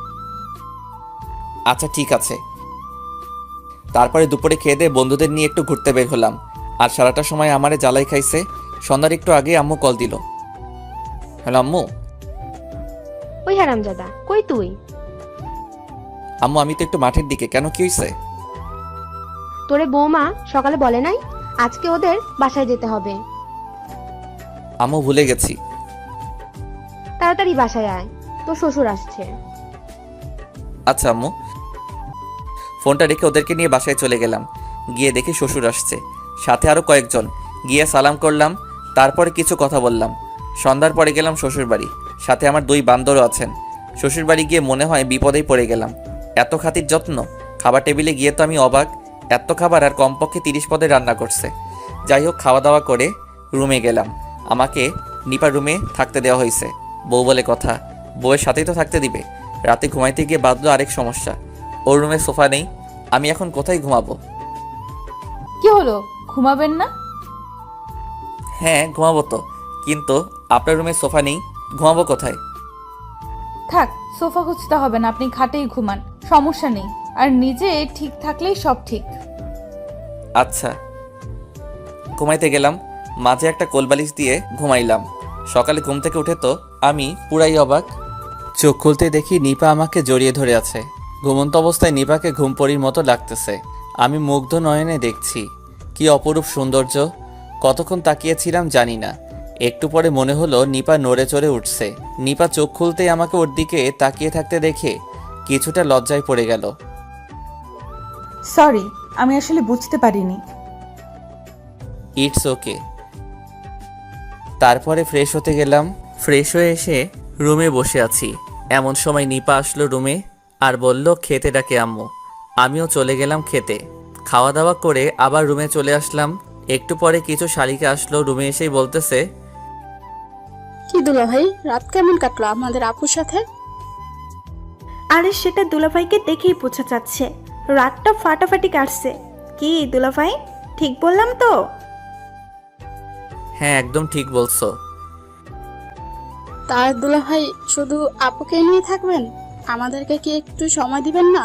আচ্ছা ঠিক আছে। তারপরে দুপুরে খেয়ে দিয়ে বন্ধুদের নিয়ে একটু ঘুরতে বের হলাম। আর সারাটা সময় আমারে জ্বালাই খাইছে। সন্ধ্যার একটু আগে আম্মু কল দিল। হ্যালো আম্মু। ওই হারামজাদা, কই তুই? আম্মু আমি তো একটু মাঠের দিকে। কেন, কি হয়েছে? তোরে বৌমা সকালে বলে নাই আজকে ওদের বাসায় যেতে হবে? আম্মু ভুলে গেছি। তাড়াতাড়ি বাসায় আয়, তোর শ্বশুর আসছে। আচ্ছা আম্মু। ফোনটা রেখে ওদেরকে নিয়ে বাসায় চলে গেলাম। গিয়ে দেখি শ্বশুর আসছে, সাথে আরও কয়েকজন। গিয়ে সালাম করলাম, তারপরে কিছু কথা বললাম। সন্ধ্যার পরে গেলাম শ্বশুর বাড়ি, সাথে আমার 2 বান্দরও আছেন। শ্বশুর বাড়ি গিয়ে মনে হয় বিপদেই পড়ে গেলাম। এত খাতির যত্ন। খাবার টেবিলে গিয়ে তো আমি অবাক। এত খাবার আর কমপক্ষে 30 পদে রান্না করছে। যাই হোক, খাওয়া দাওয়া করে রুমে গেলাম। আমাকে নিপার রুমে থাকতে দেওয়া হয়েছে। বউ বলে কথা, বউয়ের সাথেই তো থাকতে দিবে। রাতে ঘুমাইতে গিয়ে বাঁধলো আরেক সমস্যা, ওর রুমে সোফা নেই। আমি এখন কোথায় ঘুমাবো? কি হলো, ঘুমাবেন না? হ্যাঁ ঘুমাবো তো, কিন্তু আপনার রুমে সোফা নেই, ঘুমাবো কোথায়? থাক, সোফা খুঁজতে হবে না, আপনি খাটেই ঘুমান, সমস্যা নেই। আর নিজে ঠিক থাকলেই সব ঠিক। আচ্ছা। ঘুমাইতে গেলাম, মাঝে একটা কোলবালিশ দিয়ে ঘুমাইলাম। সকালে ঘুম থেকে উঠে তো আমি পুরাই অবাক। চোখ খুলতে দেখি নিপা আমাকে জড়িয়ে ধরে আছে। ঘুমন্ত অবস্থায় নিপাকে ঘুমপড়ির মতো লাগতেছে। আমি মুগ্ধ নয়নে দেখছি, কি অপরূপ সৌন্দর্য। কতক্ষণ তাকিয়েছিলাম জানি না। একটু পরে মনে হলো নিপা নড়ে চড়ে উঠছে। নিপা চোখ খুলতেই আমাকে ওর দিকে তাকিয়ে থাকতে দেখে কিছুটা লজ্জায় পড়ে গেল। সরি, আমি আসলে বুঝতে পারিনি। It's okay. তারপরে ফ্রেশ হতে গেলাম। ফ্রেশ হয়ে এসে রুমে বসে আছি। এমন সময় নিপা আসলো রুমে আর বলল খেতে ডাকে আম্মু। আমিও চলে গেলাম খেতে। খাওয়া দাওয়া করে আবার রুমে চলে আসলাম। একটু পরে কিছু শালিকা আসলো, রুমে এসেই বলতেছে, কি দুলা ভাই, রাত কেমন কাটলো আমাদের আপুর সাথে? আরে সেটা দুলাভাইকে দেখেই বোঝা যাচ্ছে, রাতটা ফাটাফাটি কাটছে। কি দুলাভাই, ঠিক বললাম তো? হ্যাঁ একদম ঠিক বলছো। তার দুলা ভাই শুধু আপুকে নিয়ে থাকবেন? আমাদেরকে কি একটু সময় দিবেন না?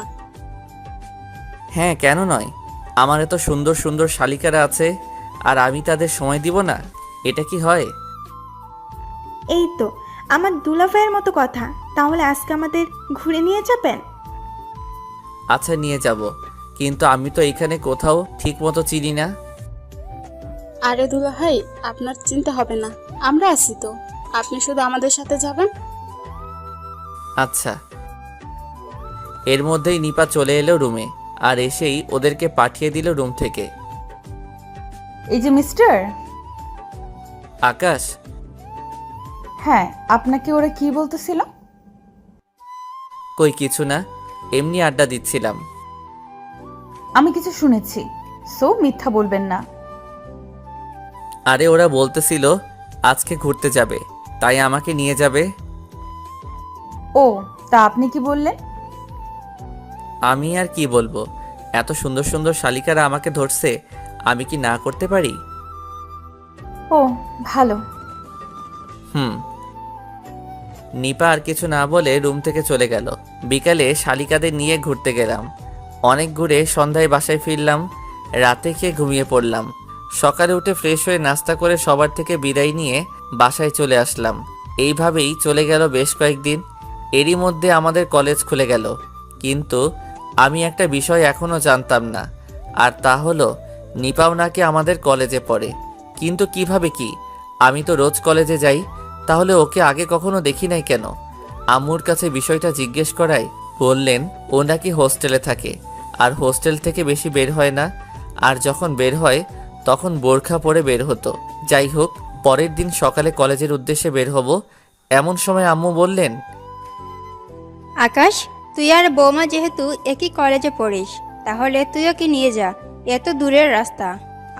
হ্যাঁ কেন নয়, আমার এত সুন্দর সুন্দর শালিকারা আছে আর আমি তাদের সময় দিব না? এটা কি হয়? এই তো আমার দুলাভাইয়ের মতো কথা। তাহলে আজকে আমাদের ঘুরে নিয়ে যাবেন? আচ্ছা নিয়ে যাব, কিন্তু আমি তো এখানে কোথাও ঠিক মতো চিনি না। আরে দুলা ভাই, আপনার চিন্তা হবে না, আমরা আছি তো। আপনি শুধু আমাদের সাথে যাবেন। আচ্ছা। এর মধ্যেই নিপা চলে এলো রুমে, আর এসেই ওদেরকে পাঠিয়ে দিল রুম থেকে। এই যে মিস্টার। আকাশ? হ্যাঁ, আপনাকে ওরা কি বলতেছিল? কই কিছু না, এমনি আড্ডা দিচ্ছিলাম। আমি কিছু শুনেছি, সো মিথ্যা বলবেন না। আরে ওরা বলতেছিল আজকে ঘুরতে যাবে, তাই আমাকে নিয়ে যাবে। ও, তা আপনি কি বললেন? আমি আর কি বলবো, এত সুন্দর সুন্দর শালিকারা আমাকে ধরছে, আমি কি না করতে পারি? ও ভালো। নিপা আর কিছু না বলে রুম থেকে চলে গেল। বিকালে শালিকাদের নিয়ে ঘুরতে গেলাম। অনেক ঘুরে সন্ধ্যায় বাসায় ফিরলাম। রাতে খেয়ে ঘুমিয়ে পড়লাম। সকালে উঠে ফ্রেশ হয়ে নাস্তা করে সবার থেকে বিদায় নিয়ে বাসায় চলে আসলাম। এইভাবেই চলে গেল বেশ কয়েকদিন। এরই মধ্যে আমাদের কলেজ খুলে গেল, কিন্তু আমি একটা বিষয় এখনও জানতাম না, আর তা হলো নিপাও নাকি আমাদের কলেজে পড়ে। কিন্তু কিভাবে কি? আমি তো রোজ কলেজে যাই, তাহলে ওকে আগে কখনো দেখি নাই কেন? আম্মুর কাছে বিষয়টা জিজ্ঞেস করায় বললেন ও নাকি হোস্টেলে থাকে, আর হোস্টেল থেকে বেশি বের হয় না, আর যখন বের হয় তখন বোরখা পরে বের হতো। যাই হোক, পরের দিন সকালে কলেজের উদ্দেশ্যে বের হব, এমন সময় আম্মু বললেন, আকাশ, তুই আর বৌমা যেহেতু একই কলেজে পড়িস, তাহলে তুই ওকে নিয়ে যা। এত দূরের রাস্তা,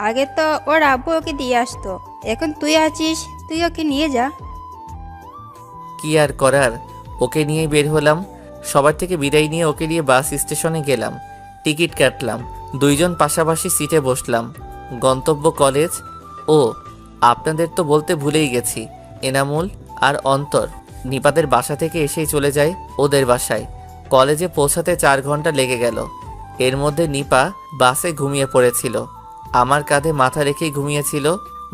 আগে তো ওর আব্বু ওকে দিয়ে আসতো, এখন তুই আছিস, তুই ওকে নিয়ে যা। কি আর করার, ওকে নিয়ে বের হলাম। সবার থেকে বিদায় নিয়ে ওকে নিয়ে বাস স্টেশনে গেলাম। টিকিট কাটলাম, দুইজন পাশাপাশি সিটে বসলাম। গন্তব্য কলেজ। ও, আপনাদের তো বলতে ভুলেই গেছি, এনামুল আর অন্তর নিপাদের বাসা থেকে এসেই চলে যায় ওদের বাসায়। কলেজে পৌঁছাতে 4 ঘন্টা লেগে গেল। এর মধ্যে নিপা বাসে ঘুমিয়ে পড়েছিল, আমার কাঁধে মাথা রেখেই ঘুমিয়েছিল।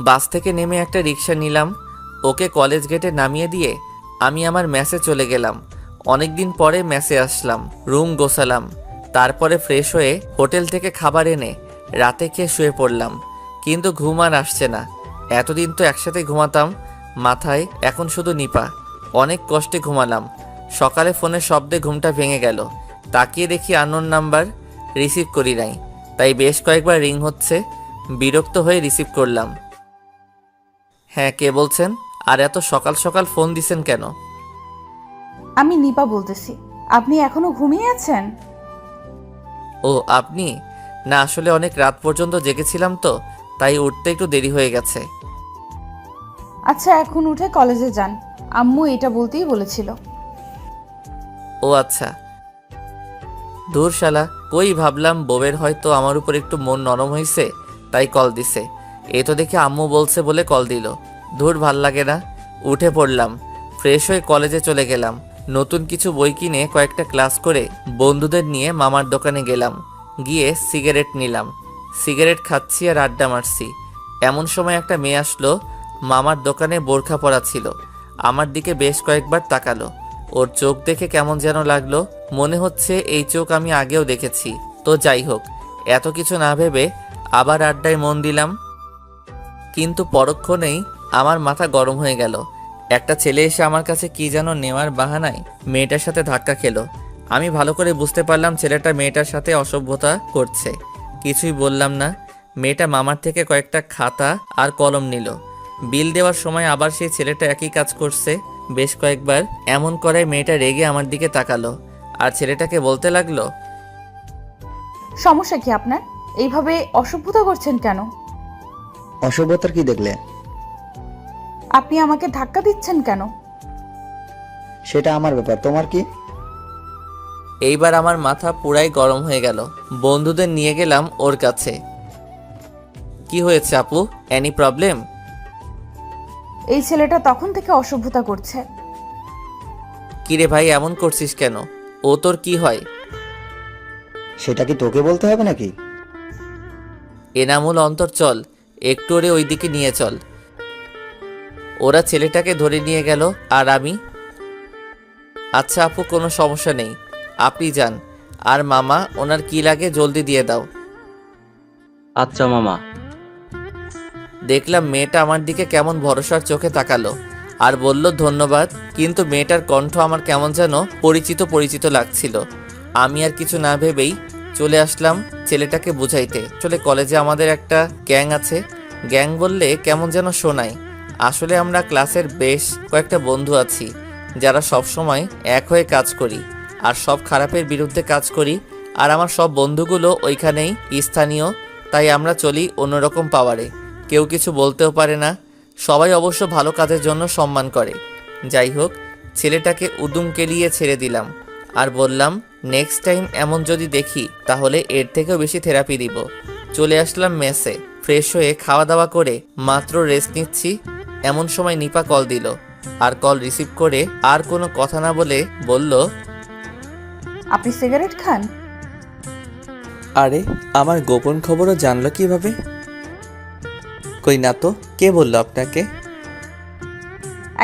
বাস থেকে নেমে একটা রিক্সা নিলাম, ওকে কলেজ গেটে নামিয়ে দিয়ে আমি আমার মেসে চলে গেলাম। অনেকদিন পরে মেসে আসলাম, রুম গোছালাম, তারপরে ফ্রেশ হয়ে হোটেল থেকে খাবার এনে রাতে খেয়ে শুয়ে পড়লাম। কিন্তু ঘুম আর আসছে না। এতদিন তো একসাথে ঘুমাতাম, মাথায় এখন শুধু নিপা। অনেক কষ্টে ঘুমালাম। সকালে ফোনের শব্দে ঘুমটা ভেঙে গেল। তাকিয়ে দেখি আননোন নাম্বার, রিসিভ করি নাই, তাই বেশ কয়েকবার রিং হচ্ছে। বিরক্ত হয়ে রিসিভ করলাম। হ্যাঁ, কে বলছেন? আর এত সকাল সকাল ফোন দিছেন কেন? আমি নিপা বলতেছি। আপনি এখনো ঘুমিয়ে আছেন? ও আপনি? না, আসলে অনেক রাত পর্যন্ত জেগেছিলাম তো, তাই উঠতে একটু দেরি হয়ে গেছে। আচ্ছা, এখন উঠে কলেজে যান, আম্মু এটা বলতেই বলেছিল। ও আচ্ছা। ধুর শালা, কই ভাবলাম বউয়ের হয়তো আমার উপর একটু মন নরম হয়েছে, তাই কল দিছে। এ তো দেখে আম্মু বলছে বলে কল দিল। ধুর, ভাল লাগে না। উঠে পড়লাম, ফ্রেশ হয়ে কলেজে চলে গেলাম। নতুন কিছু বই কিনে কয়েকটা ক্লাস করে বন্ধুদের নিয়ে মামার দোকানে গেলাম। গিয়ে সিগারেট নিলাম। সিগারেট খাচ্ছি আর আড্ডা মারছি। এমন সময় একটা মেয়ে আসলো। মামার দোকানে বোরখা পরা ছিল। আমার দিকে বেশ কয়েকবার তাকালো। ওর চোখ দেখে কেমন যেন লাগলো, মনে হচ্ছে এই চোখ আমি আগেও দেখেছি। তো যাই হোক, এত কিছু না ভেবে আবার আড্ডায় মন দিলাম। কিন্তু পরক্ষণেই আমার মাথা গরম হয়ে গেল। একটা ছেলে এসে আমার কাছে কি যেন নেওয়ার বাহানায় মেয়েটার সাথে ধাক্কা খেলো। আমি ভালো করে বুঝতে পারলাম ছেলেটা মেয়েটার সাথে অসভ্যতা করছে। কিছুই বললাম না। মেয়েটা মামার থেকে কয়েকটা খাতা আর কলম নিল। বিল দেওয়ার সময় আবার সেই ছেলেটা একই কাজ করছে বেশ কয়েকবার। এমন করে মেয়েটা রেগে আমার দিকে তাকালো আর ছেলেটাকে বলতে লাগলো, সমস্যা কি আপনার? এইভাবে অসভ্যতা করছেন কেন? অসভ্যতার কি দেখলে? আপনি আমাকে ধাক্কা দিচ্ছেন কেন? সেটা আমার ব্যাপার, তোমার কি? এইবার আমার মাথা পুরাই গরম হয়ে গেল। বন্ধুদের নিয়ে গেলাম ওর কাছে। কি হয়েছে আপু, এনি প্রবলেম? এই ছেলেটা তখন থেকে অসভ্যতা করছে। কিরে ভাই, এমন করছিস কেন? ও তোর কি হয়? সেটা কি তোকে বলতে হবে নাকি? এনামুল, অন্তর, চল একটু ওরে ওইদিকে নিয়ে চল। ওরা ছেলেটাকে ধরে নিয়ে গেল আর আমি, আচ্ছা আপু, কোনো সমস্যা নেই, আপনি যান। আর মামা, ওনার কি লাগে জলদি দিয়ে দাও। আচ্ছা মামা। দেখলাম মেয়েটা আমার দিকে কেমন ভরসার চোখে তাকালো আর বলল ধন্যবাদ, কিন্তু মেয়েটার কণ্ঠ আমার কেমন যেন পরিচিত পরিচিত লাগছিল। আমি আর কিছু না ভেবেই চলে আসলাম ছেলেটাকে বুঝাইতে। আসলে কলেজে আমাদের একটা গ্যাং আছে। গ্যাং বললে কেমন যেন শোনায়। আসলে আমরা ক্লাসের বেশ কয়েকটা বন্ধু আছি যারা সব সময় এক হয়ে কাজ করি আর সব খারাপের বিরুদ্ধে কাজ করি। আর আমার সব বন্ধুগুলো ওইখানেই স্থানীয়, তাই আমরা চলি অন্যরকম পাওয়ারে। কেউ কিছু বলতেও পারে না, সবাই অবশ্য ভালো কাজের জন্য সম্মান করে। যাই হোক, ছেলেটাকে উদুম কেলিয়ে ছেড়ে দিলাম আর বললাম নেক্সট টাইম এমন যদি দেখি তাহলে এর থেকেও বেশি থেরাপি দিব। চলে আসলাম মেসে। ফ্রেশ হয়ে খাওয়া দাওয়া করে মাত্র রেস্ট নিচ্ছি, এমন সময় নিপা কল দিল। আর কল রিসিভ করে আর কোনো কথা না বলে বলল, আপনি সিগারেট খান? আরে আমার গোপন খবরও জানলো কিভাবে? কই না তো, কে বললো আপনাকে?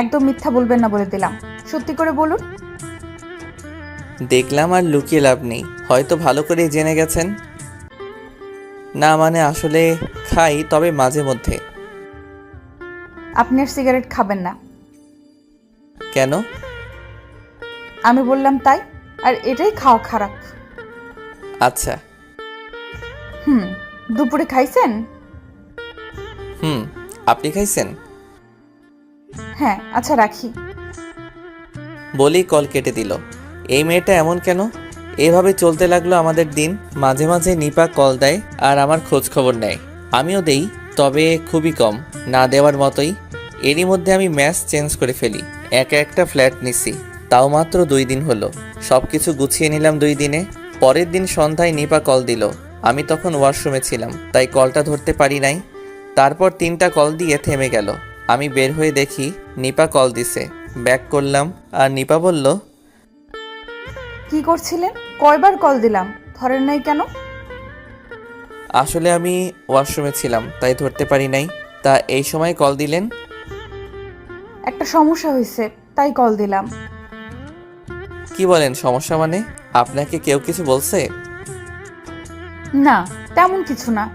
একদম মিথ্যা বলবেন না বলে দিলাম, সত্যি করে বলুন। দেখলাম আর লুকিয়ে লাভ নেই, হয়তো ভালো করে জেনে গেছেন। না মানে আসলে খাই, তবে মাঝে মধ্যে। আপনি আর সিগারেট খাবেন না। কেন? আমি বললাম তাই, আর এটাই খাওয়া খারাপ। আচ্ছা। দুপুরে খাইছেন? আপনি খাইছেন? হ্যাঁ। আচ্ছা রাখি। বলেই কল কেটে দিল। এই মেয়েটা এমন কেন? এভাবে চলতে লাগলো আমাদের দিন। মাঝে মাঝে নিপা কল দেয় আর আমার খোঁজ খবর নেয়, আমিও দেই, তবে খুবই কম, না দেওয়ার মতোই। এরই মধ্যে আমি ম্যাচ চেঞ্জ করে ফেলি। একা একটা ফ্ল্যাট নিছি, তাও মাত্র 2 দিন হলো। সব কিছু গুছিয়ে নিলাম 2 দিনে। পরের দিন সন্ধ্যায় নিপা কল দিল। আমি তখন ওয়াশরুমে ছিলাম, তাই কলটা ধরতে পারি নাই। তারপর 3টা কল দিয়ে থেমে গেল। আমি বের হয়ে দেখি নিপা কল দিছে। ব্যাক করলাম আর নিপা বলল, কি করছিলেন? কয়বার কল দিলাম, ধরেন নাই কেন? আসলে আমি ওয়াশরুমে ছিলাম, তাই ধরতে পারি নাই। তা এই সময় কল দিলেন? একটা সমস্যা হয়েছে, তাই কল দিলাম। কি বলেন সমস্যা মানে? আপনাকে কেউ কিছু বলছে? না, তেমন কিছু না।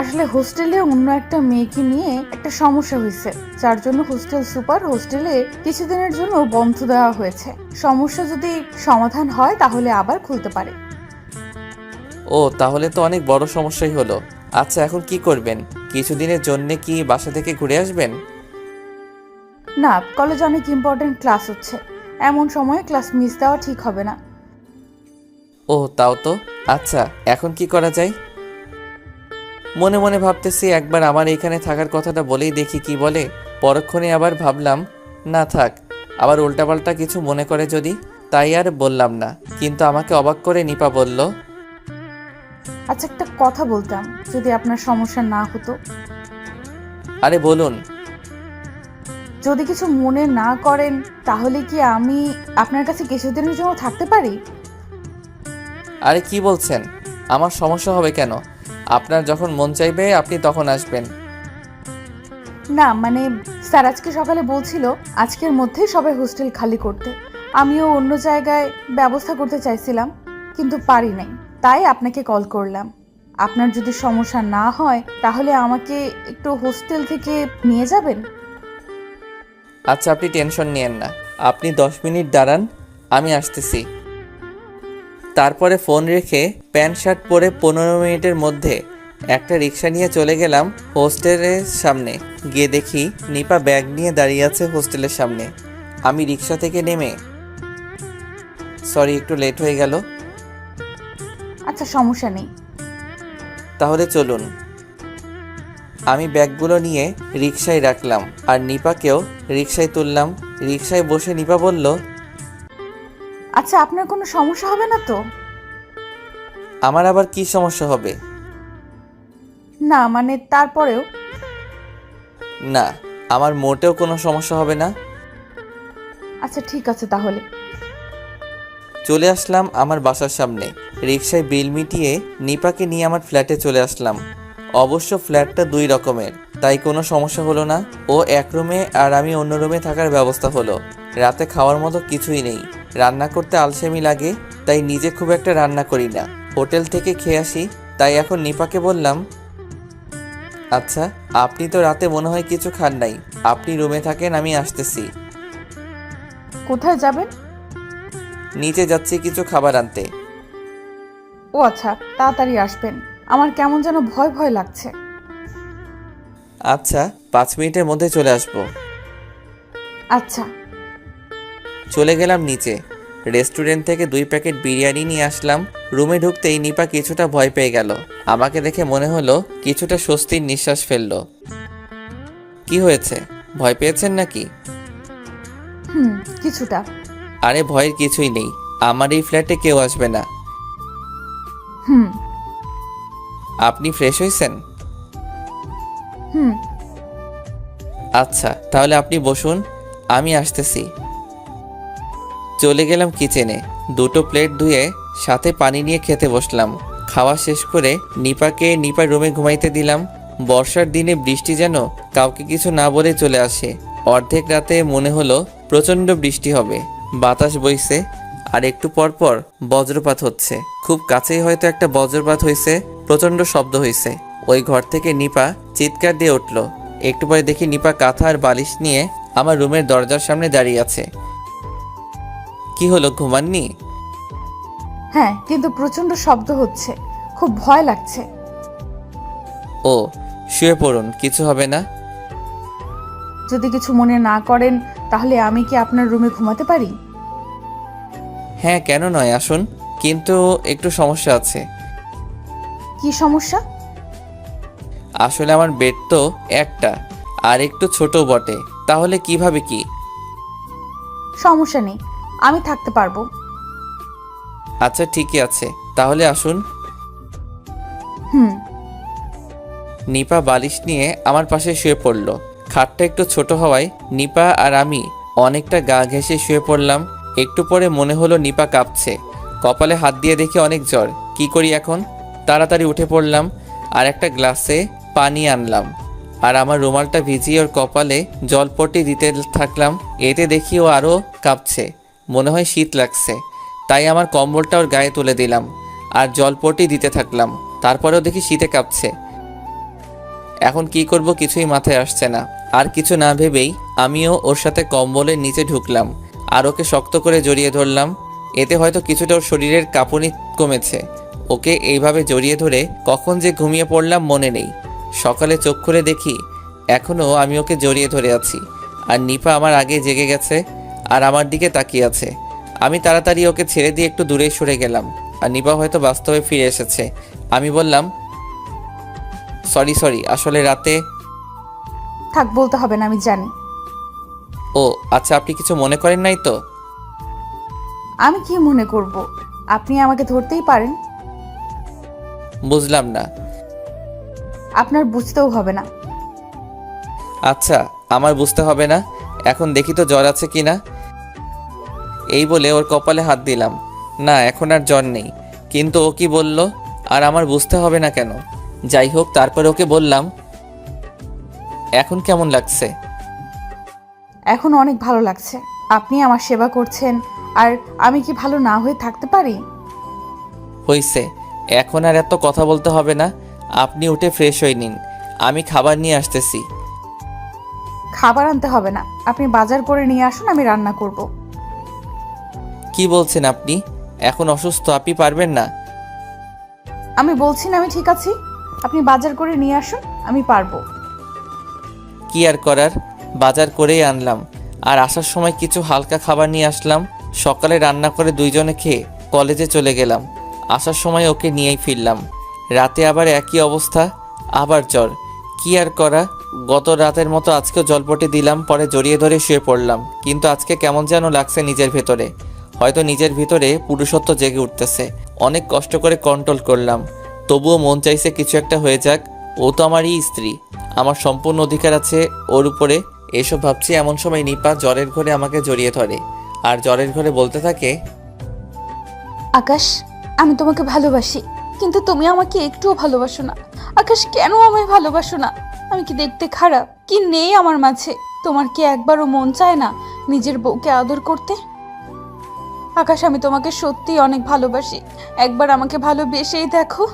আসলে হোস্টেলে অন্য একটা মেয়েকে নিয়ে একটা সমস্যা হয়েছে, যার জন্য হোস্টেল সুপার হোস্টেলে কিছুদিনের জন্য বন্ধ দেওয়া হয়েছে। সমস্যা যদি সমাধান হয় তাহলে আবার খুলতে পারে। ও, তাহলে তো অনেক বড় সমস্যাই হলো। আচ্ছা, এখন কি করবেন? কিছুদিনের জন্য কি বাসা থেকে ঘুরে আসবেন? না, কলেজে অনেক ইম্পর্টেন্ট ক্লাস হচ্ছে, এমন সময়ে ক্লাস মিস দেওয়া ঠিক হবে না। ও তাও তো। আচ্ছা, এখন কি করা যায়? মনে মনে ভাবতেছি একবার আমার এইখানে থাকার কথাটা বলেই দেখি কি বলে। পরক্ষণে আবার ভাবলাম না থাক, আবার উল্টাপাল্টা কিছু মনে করে যদি, তাই আর বললাম না। কিন্তু আমাকে অবাক করে নিপা বলল, আচ্ছা একটা কথা বলতাম, যদি আপনার সমস্যা না হতো। আরে বলুন। যদি কিছু মনে না করেন তাহলে কি আমি আপনার কাছে কিছুদিনের জন্য থাকতে পারি? আরে কি বলছেন? আমার সমস্যা হবে কেন? আপনার যখন মন চাইবে আপনি তখন আসবেন। না মানে স্যার আজকে সকালে বলছিল আজকের মধ্যেই সবাই হোস্টেল খালি করতে। আমিও অন্য জায়গায় ব্যবস্থা করতে চাইছিলাম, কিন্তু পারি নাই, তাই আপনাকে কল করলাম। আপনার যদি সমস্যা না হয় তাহলে আমাকে একটু হোস্টেল থেকে নিয়ে যাবেন। আচ্ছা, আপনি টেনশন নিয়েন না, আপনি 10 মিনিট দাঁড়ান, আমি আসতেছি। তারপরে ফোন রেখে প্যান্ট শার্ট পরে 15 মিনিটের মধ্যে একটা রিক্সা নিয়ে চলে গেলাম হোস্টেলের সামনে। গিয়ে দেখি নিপা ব্যাগ নিয়ে দাঁড়িয়ে আছে হোস্টেলের সামনে। আমি রিক্সা থেকে নেমে, সরি একটু লেট হয়ে গেল। আচ্ছা সমস্যা নেই। তাহলে চলুন। আমি ব্যাগগুলো নিয়ে রিক্সায় রাখলাম আর নিপাকেও রিক্সায় তুললাম। রিক্সায় বসে নিপা বলল, আচ্ছা আপনার কোনো সমস্যা হবে না তো? আমার আবার কি সমস্যা হবে? না মানে তারপরেও। না, আমার মোটেও কোনো সমস্যা হবে না। আচ্ছা ঠিক আছে তাহলে। চলে আসলাম আমার বাসার সামনে। রিক্সায় বিল মিটিয়ে নিপাকে নিয়ে আমার ফ্ল্যাটে চলে আসলাম। অবশ্য ফ্ল্যাটটা 2 রকমের, তাই কোনো সমস্যা হলো না। ও এক রুমে আর আমি অন্য রুমে থাকার ব্যবস্থা হলো। রাতে খাওয়ার মতো কিছুই নেই, রান্না করতে আলসেমি লাগে, তাই নিজে খুব একটা রান্না করি না, হোটেল থেকে খেয়ে আসি। তাই এখন নিপাকে বললাম, আচ্ছা, আপনি তো রাতে মনে হয় কিছু খান নাই। আপনি রুমে থাকেন, আমি আসতেছি। কোথায় যাবেন? নিচে যাচ্ছি কিছু খাবার আনতে। ও আচ্ছা, তাড়াতাড়ি আসবেন। আমার কেমন যেন ভয় ভয় লাগছে। আচ্ছা, 5 মিনিটের মধ্যে চলে আসবো। আচ্ছা। চলে গেলাম নিচে। রেস্টুরেন্ট থেকে 2 প্যাকেট বিরিয়ানি নিয়ে আসলাম। রুমে ঢুকতেই নিপা কিছুটা ভয় পেয়ে গেল। আমাকে দেখে মনে হলো কিছুটা স্বস্তির নিঃশ্বাস ফেললো। কি হয়েছে, ভয় পেয়েছেন নাকি? কিছুটা। আরে ভয়ের কিছুই নেই, আমার এই ফ্ল্যাটে কেউ আসবে না। হুম আপনি ফ্রেশ হয়েছেন? হুম আচ্ছা, তাহলে আপনি বসুন, আমি আসতেছি। চলে গেলাম কিচেনে। 2টো প্লেট ধুয়ে সাথে পানি নিয়ে খেতে বসলাম। খাওয়া শেষ করে নিপার রুমে ঘুমাইতে দিলাম। বর্ষার দিনে বৃষ্টি যেন কাউকে কিছু না বলে চলে আসে। অর্ধেক রাতে মনে হলো প্রচণ্ড বৃষ্টি হবে। বাতাস বইছে, আর একটু পর পর বজ্রপাত হচ্ছে। খুব কাছেই হয়তো একটা বজ্রপাত হয়েছে, প্রচণ্ড শব্দ হয়েছে। ওই ঘর থেকে নিপা চিৎকার দিয়ে উঠল। একটু পরে দেখি নিপা কাঁথা আর বালিশ নিয়ে আমার রুমের দরজার সামনে দাঁড়িয়ে আছে। কি হলো, ঘুমাননি? হ্যাঁ, কিন্তু প্রচন্ড শব্দ হচ্ছে, খুব ভয় লাগছে। ও, শুয়ে পড়ুন, কিছু হবে না। যদি কিছু মনে না করেন তাহলে আমি কি আপনার রুমে ঘুমাতে পারি? হ্যাঁ, কেন নয়, আসুন। কিন্তু একটু সমস্যা আছে। কি সমস্যা? আসলে আমার বেড তো একটা, আর একটু ছোট বটে। তাহলে কিভাবে কি? সমস্যা নেই, আমি থাকতে পারবো। আচ্ছা, ঠিকই আছে, তাহলে আসুন। হুম নিপা বালিশ নিয়ে আমার পাশে শুয়ে পড়ল। খাটটা একটু ছোট হওয়ায় নিপা আর আমি অনেকটা গা ঘেঁষে শুয়ে পড়লাম। একটু পরে মনে হলো নিপা কাঁপছে। কপালে হাত দিয়ে দেখি অনেক জ্বর। কি করি এখন? তাড়াতাড়ি উঠে পড়লাম আর একটা গ্লাসে পানি আনলাম, আর আমার রুমালটা ভিজিয়ে ওর কপালে জলপট্টি দিতে থাকলাম। এতে দেখি ও আরও কাঁপছে, মনে হয় শীত লাগছে। তাই আমার কম্বলটা ওর গায়ে তুলে দিলাম আর জলপট্টি দিতে থাকলাম। তারপরেও দেখি শীতে কাঁপছে। এখন কি করব কিছুই মাথায় আসছে না। আর কিছু না ভেবেই আমিও ওর সাথে কম্বলের নিচে ঢুকলাম আর ওকে শক্ত করে জড়িয়ে ধরলাম। এতে হয়তো কিছুটা ওর শরীরের কাঁপুনি কমেছে। ওকে এইভাবে জড়িয়ে ধরে কখন যে ঘুমিয়ে পড়লাম মনে নেই। সকালে চোখ খুলে দেখি এখনও আমি ওকে জড়িয়ে ধরে আছি, আর নিপা আমার আগে জেগে গেছে আর আমার দিকে তাকিয়ে আছে। আমি তাড়াতাড়ি ওকে ছেড়ে দিয়ে একটু দূরে সরে গেলাম, আর নিপা হয়তো বাস্তবে ফিরে এসেছে। আমি বললাম, সরি, আসলে রাতে। থাক, বলতে হবে না, আমি জানি। ও আচ্ছা, আপনি কিছু মনে করেন নাই তো? আমি কি মনে করব? আপনি আমাকে ধরতেই পারেন। বুঝলাম না। আপনার বুঝতেও হবে না। আচ্ছা, আমার বুঝতে হবে না। এখন দেখি তো জ্বর আছে কি না। এই বলে ওর কপালে হাত দিলাম। না, এখন আর জ্বর নেই। কিন্তু ও কি বলল, আর আমার বুঝতে হবে না কেন? যাই হোক, তারপর ওকে বললাম, এখন কেমন লাগছে? এখন অনেক ভালো লাগছে। আপনি আমার সেবা করছেন, আর আমি কি ভালো না হয়ে থাকতে পারি? হইছে, এখন আর এত কথা বলতে হবে না। আপনি উঠে ফ্রেশ হয়ে নিন, আমি খাবার নিয়ে আসতেছি। খাবার আনতে হবে না, আপনি বাজার করে নিয়ে আসুন, আমি রান্না করব। কি বলছেন আপনি? এখন অসুস্থ, আপনি পারবেন না। আমি বলছি না আমি ঠিক আছি। আপনি বাজার করে নিয়ে আসুন, আমি পারবো। কি আর করার, বাজার করেই আনলাম। আর আসার সময় কিছু হালকা খাবার নিয়ে আসলাম। সকালে রান্না করে দুইজনে খেয়ে কলেজে চলে গেলাম। আসার সময় ওকে নিয়েই ফিরলাম। রাতে আবার একই অবস্থা, আবার জ্বর। কি আর করা, গত রাতের মতো আজকেও জলপটে দিলাম, পরে জড়িয়ে ধরে শুয়ে পড়লাম। কিন্তু আজকে কেমন যেন লাগছে নিজের ভেতরে। হয়তো নিজের ভিতরে পুরুষত্ব জেগে উঠতেছে। অনেক কষ্ট করে কন্ট্রোল করলাম, তবুও মন চাইছে কিছু একটা হয়ে যাক। ও তো আমারই স্ত্রী, আমার সম্পূর্ণ অধিকার আছে ওর উপরে। এসব ভাবছি এমন সময় নিপা জ্বরের ঘরে আমাকে জড়িয়ে ধরে আর জ্বরের ঘরে বলতে থাকে, আকাশ, আমি তোমাকে ভালোবাসি, কিন্তু তুমি আমাকে একটুও ভালোবাসো না। আকাশ, কেন আমায় ভালোবাসো না? আমি কি দেখতে খারাপ? কি নেই আমার মাঝে? তোমার কি একবারও মন চায় না নিজের বউকে আদর করতে? আকাশ, আমি তোমাকে সত্যিই অনেক ভালোবাসি, একবার আমাকে ভালোবেসেই দেখো।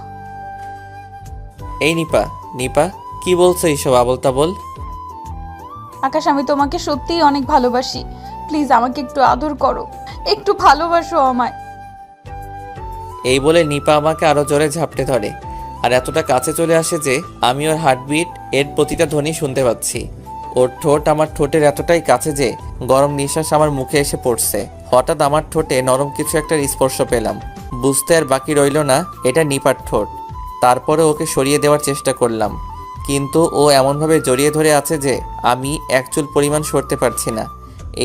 এই নিপা, কি বলছো এইসব আবল তাবল? আকাশ, আমি তোমাকে সত্যিই অনেক ভালোবাসি। প্লিজ আমাকে একটু আদর করো, একটু ভালোবাসো আমায়। এই বলে নিপা আমাকে আরো জোরে ঝাপটে ধরে আর এতটা কাছে চলে আসে যে আমি ওর হার্টবিট এর প্রতিটা ধ্বনি শুনতে পাচ্ছি। ওর ঠোঁট আমার ঠোঁটের এতটাই কাছে যে গরম নিঃশ্বাস আমার মুখে এসে পড়ছে। হঠাৎ আমার ঠোঁটে নরম কিছু একটা স্পর্শ পেলাম। বুঝতে আর বাকি রইল না এটা নিপার ঠোঁট। তারপরে ওকে সরিয়ে দেওয়ার চেষ্টা করলাম, কিন্তু ও এমনভাবে জড়িয়ে ধরে আছে যে আমি এক চুল পরিমাণ সরতে পারছি না।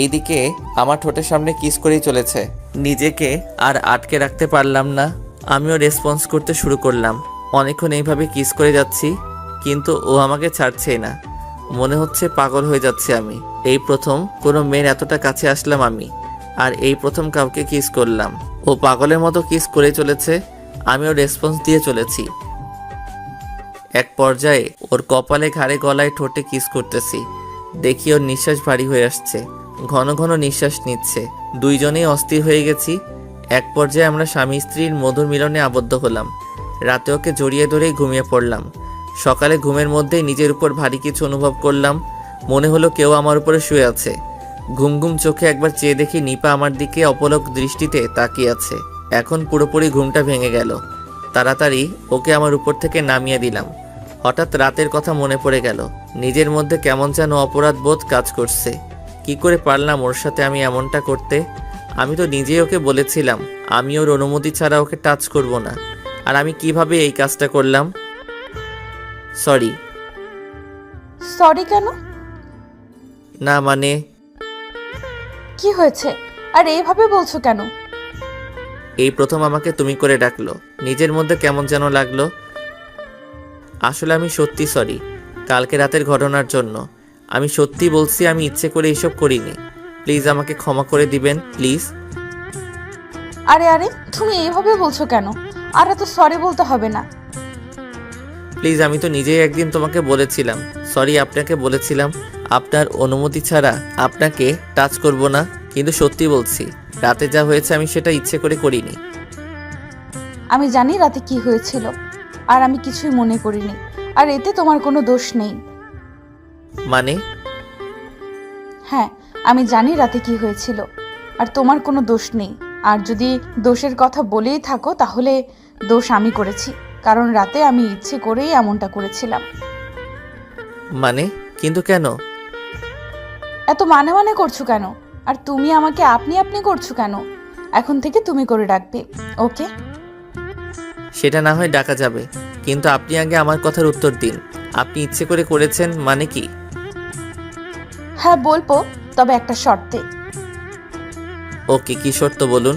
এইদিকে আমার ঠোঁটের সামনে কিস করেই চলেছে। নিজেকে আর আটকে রাখতে পারলাম না, আমিও রেসপন্স করতে শুরু করলাম। অনেকক্ষণ এইভাবে কিস করে যাচ্ছি, কিন্তু ও আমাকে ছাড়ছেই না। মনে হচ্ছে পাগল হয়ে যাচ্ছে আমি। এই প্রথম কোনো মেয়ের এতটা কাছে আসলাম আমি, আর এই প্রথম কাউকে কিস করলাম। ও পাগলের মতো কিস করে চলেছে, আমিও রেসপন্স দিয়ে চলেছি। এক পর্যায়ে ওর কপালে, ঘাড়ে, গলায়, ঠোঁটে কিস করতেছি। দেখি ওর নিঃশ্বাস ভারী হয়ে আসছে, ঘন ঘন নিঃশ্বাস নিচ্ছে। দুইজনেই অস্থির হয়ে গেছি। এক পর্যায়ে আমরা স্বামী স্ত্রীর মধুর মিলনে আবদ্ধ হলাম। রাতে ওকে জড়িয়ে ধরেই ঘুমিয়ে পড়লাম। সকালে ঘুমের মধ্যেই নিজের উপর ভারী কিছু অনুভব করলাম। মনে হলো কেউ আমার উপরে শুয়ে আছে। ঘুম ঘুম চোখে একবার চেয়ে দেখি নিপা আমার দিকে অপলক দৃষ্টিতে তাকিয়ে আছে। এখন পুরোপুরি ঘুমটা ভেঙে গেল। তাড়াতাড়ি ওকে আমার উপর থেকে নামিয়ে দিলাম। হঠাৎ রাতের কথা মনে পড়ে গেল। নিজের মধ্যে কেমন যেন অপরাধ বোধ কাজ করছে। কি করে পারলাম ওর সাথে আমি এমনটা করতে? আমি তো নিজেই ওকে বলেছিলাম আমি ওর অনুমতি ছাড়া ওকে টাচ করব না। আর আমি কিভাবে এই কাজটা করলাম? সরি। সরি কেন? না মানে কি হয়েছে? আর এইভাবে বলছো কেন? এই প্রথম আমাকে তুমি করে ডাকলো, নিজের মধ্যে কেমন যেন লাগলো। আসলে আমি সত্যি সরি কালকে রাতের ঘটনার জন্য। আমি সত্যি বলছি, আমি ইচ্ছে করে এইসব করিনি। প্লিজ আমাকে ক্ষমা করে দিবেন, প্লিজ। আরে আরে, তুমি এইভাবে বলছো কেন? আর এত সরি বলতে হবে না। প্লিজ, আমি তো নিজেই একদিন তোমাকে বলেছিলাম, সরি আপনাকে বলেছিলাম আপনার অনুমতি ছাড়া আপনাকে টাচ করব না। কিন্তু সত্যি বলছি, রাতে যা হয়েছে আমি সেটা ইচ্ছে করে করিনি। আমি জানি রাতে কি হয়েছিল, আর আমি কিছুই মনে করিনি। আর এতে তোমার কোনো দোষ নেই। মানে? হ্যাঁ, আমি জানি রাতে কি হয়েছিল, আর তোমার কোনো দোষ নেই। আর যদি দোষের কথা বলেই থাকো তাহলে দোষ আমি করেছি, কারণ রাতে আমি ইচ্ছে করেই এমনটা করেছিলাম। মানে? কিন্তু কেন? এত মানে মানে করছো কেন? আর তুমি আমাকে আপনি আপনি করছো কেন? এখন থেকে তুমি করে ডাকবে, ওকে? সেটা না হয় ডাকা যাবে, কিন্তু আপনি আগে আমার কথার উত্তর দিন। আপনি ইচ্ছে করে করেছেন মানে কি? হ্যাঁ বলবো, তবে একটা শর্তে। ওকে, কি শর্ত বলুন?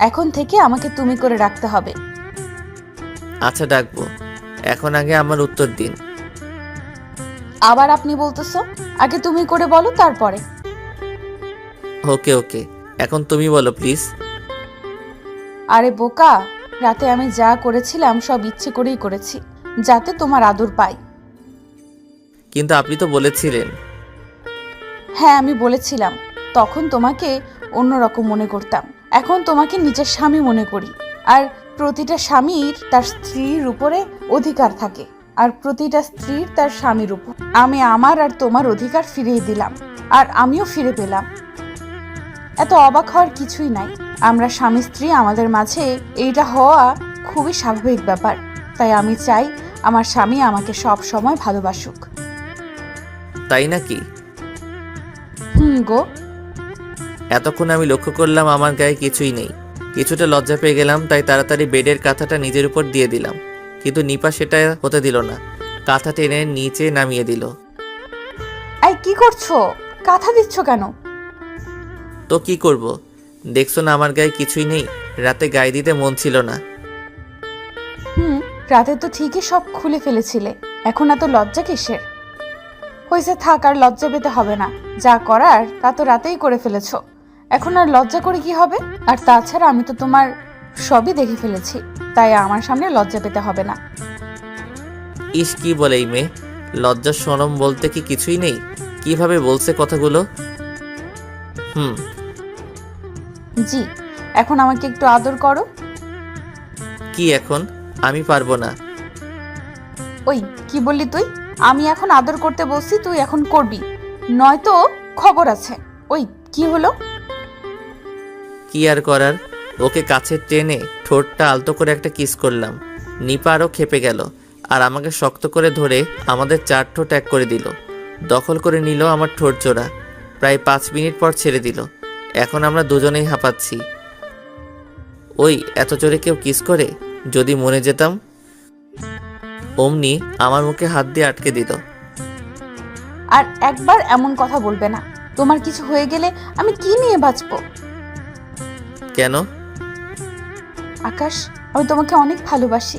এখন থেকে আমাকে তুমি করে রাখতে হবে। আচ্ছা ডাকবো, এখন আগে আমার উত্তর দিন। আবার আপনি বলতেছো? আগে তুমি করে বলো, তারপরে। ওকে ওকে, এখন তুমি বলো প্লিজ। আরে বোকা, রাতে আমি যা করেছিলাম সব ইচ্ছে করেই করেছি, যাতে তোমার আদর পাই। কিন্তু আপনি তো বলেছিলেন। হ্যাঁ আমি বলেছিলাম, তখন তোমাকে অন্যরকম মনে করতাম। এখন তোমাকে নিজের স্বামী মনে করি। আর প্রতিটা স্বামীর তার স্ত্রীর উপরে অধিকার থাকে, আর প্রতিটা স্ত্রীর তার স্বামীর উপর। আমি আমার আর তোমার অধিকার ফিরিয়ে দিলাম, আর আমিও ফিরে পেলাম। এত অবাক হওয়ার কিছুই নাই। আমরা স্বামী স্ত্রী, আমাদের মাঝে এইটা হওয়া খুবই স্বাভাবিক ব্যাপার। তাই আমি চাই আমার স্বামী আমাকে সব সময় ভালোবাসুক। তাই নাকি? গো। এতক্ষণ আমি লক্ষ্য করলাম আমার গায়ে কিছুই নেই। কিছুটা লজ্জা পেয়ে গেলাম, তাই তাড়াতাড়ি বেডের কাঁথাটা নিজের উপর দিয়ে দিলাম। কিন্তু নিপা সেটা হতে দিল না, কাঁথা টেনে নিচে নামিয়ে দিল। এই কি করছো? কাঁথা দিচ্ছ কেন? তো কি করব? দেখছো না আমার গায়ে কিছুই নেই। রাতে গায়ে দিতে মন ছিল না। রাতে তো ঠিকই সব খুলে ফেলেছিলে, এখন এত লজ্জা কিসের? হয়েছে, থাক, আর লজ্জা পেতে হবে না। যা করার তা তো রাতেই করে ফেলেছো, এখন আর লজ্জা করে কি হবে? আর তাছাড়া আমি তো তোমার সবই দেখে ফেলেছি, তাই আমার সামনে লজ্জা পেতে হবে না। ইস, কি বলে এই মেয়ে, লজ্জা শরম বলতে কি কিছুই নেই? কিভাবে বলছে কথাগুলো। জি, এখন আমাকে একটু আদর করো। কি এখন? আমি পারবো না। ওই কি বললি তুই? আমি এখন আদর করতে বসছি, তুই এখন করবি, নয়তো খবর আছে। ওই কি হলো? কি আর করার, ওকে কাছে টেনে ঠোঁটটা আলতো করে একটা কিস করলাম। নিপা আরও খেপে গেল আর আমাকে শক্ত করে ধরে আমাদের 4 ঠোঁট এক করে দিল। দখল করে নিল আমার ঠোঁট জোড়া। প্রায় 5 মিনিট পর ছেড়ে দিল। এখন আমরা দুজনেই হাঁপাচ্ছি। ওই এত জোরে কেউ কিস করে? যদি মরে যেতাম। অমনি আমার মুখে হাত দিয়ে আটকে দিল। আর একবার এমন কথা বলবে না। তোমার কিছু হয়ে গেলে আমি কি নিয়ে বাঁচবো? কেন? আকাশ, আমি তোমাকে অনেক ভালোবাসি।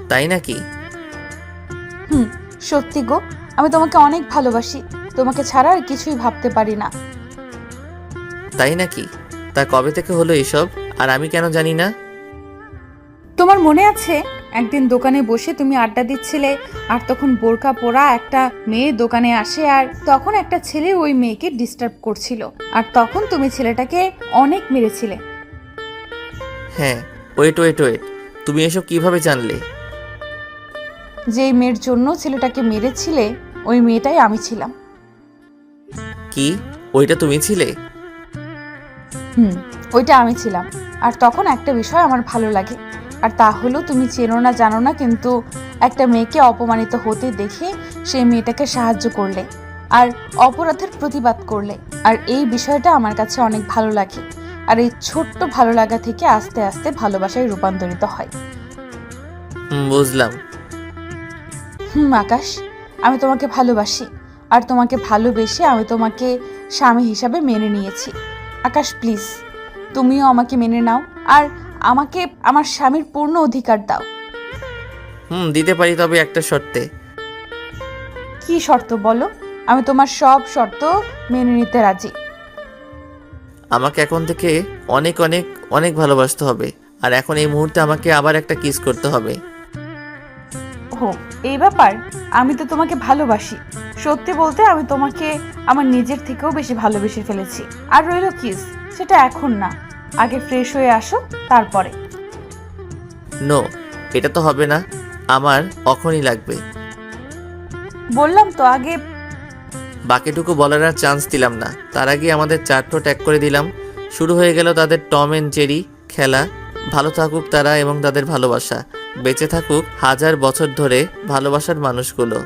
তাই নাকি? সত্যি গো, আমি তোমাকে অনেক ভালোবাসি। তোমাকে ছাড়া আর কিছুই ভাবতে পারি না। তাই নাকি? তা কবে থেকে হলো এসব, আর আমি কেন জানি না? তোমার মনে আছে একদিন দোকানে বসে তুমি আড্ডা দিচ্ছিলে, আর তখন বোরকা পরা একটা মেয়ে দোকানে আসে, আর তখন একটা ছেলে ওই মেয়েকে ডিস্টার্ব করছিল, আর তখন তুমি ছেলেটাকে অনেক মেরেছিলে। হ্যাঁ, ওয়েট ওয়েট ওয়েট, তুমি এসব কিভাবে জানলে? যেই মেয়ের জন্য ছেলেটাকে মেরেছিলে ওই মেয়েটাই আমি ছিলাম। কি, ওইটা তুমি ছিলে? ওইটা আমি ছিলাম। আর তখন একটা বিষয় আমার ভালো লাগে, আর তা হলো তুমি চেনো না জানো না, কিন্তু একটা মেয়েকে অপমানিত হতে দেখে সেই মেয়েটাকে সাহায্য করলে আর অপরাধের প্রতিবাদ করলে। আর এই বিষয়টা আমার কাছে অনেক ভালো লাগে। আর এই ছোট্ট ভালো লাগা থেকে আস্তে আস্তে ভালোবাসায় রূপান্তরিত হয়। বুঝলাম। আকাশ, আমি তোমাকে ভালোবাসি, আর তোমাকে ভালোবেসে আমি তোমাকে স্বামী হিসাবে মেনে নিয়েছি। আকাশ প্লিজ, তুমিও আমাকে মেনে নাও, আর আমাকে আমার স্বামীর পূর্ণ অধিকার দাও। দিতে পারি, তবে একটা শর্তে। কি শর্ত বলো? আমি তোমার সব শর্ত মেনে নিতে রাজি। আমাকে এখন থেকে অনেক অনেক অনেক ভালোবাসতে হবে, আর এখন এই মুহূর্তে আমাকে আবার একটা কিস করতে হবে। ও এই ব্যাপার? আমি তো তোমাকে ভালোবাসি। সত্যি বলতে আমি তোমাকে আমার নিজের থেকেও বেশি ভালোবেসে ফেলেছি। আর রইল কিস, সেটা এখন না, আগে ফ্রেশ হয়ে আসো তারপরে। নো, এটা তো হবে না, আমার এখনই লাগবে। বললাম তো আগে। বাকিটুকু বলার আর চান্স দিলাম না, তার আগে আমাদের 4 ঠোঁট এক করে দিলাম। শুরু হয়ে গেল তাদের টম এন্ড জেরি খেলা। ভালো থাকুক তারা এবং তাদের ভালোবাসা, বেঁচে থাকুক 1000 বছর ধরে ভালোবাসার মানুষগুলো।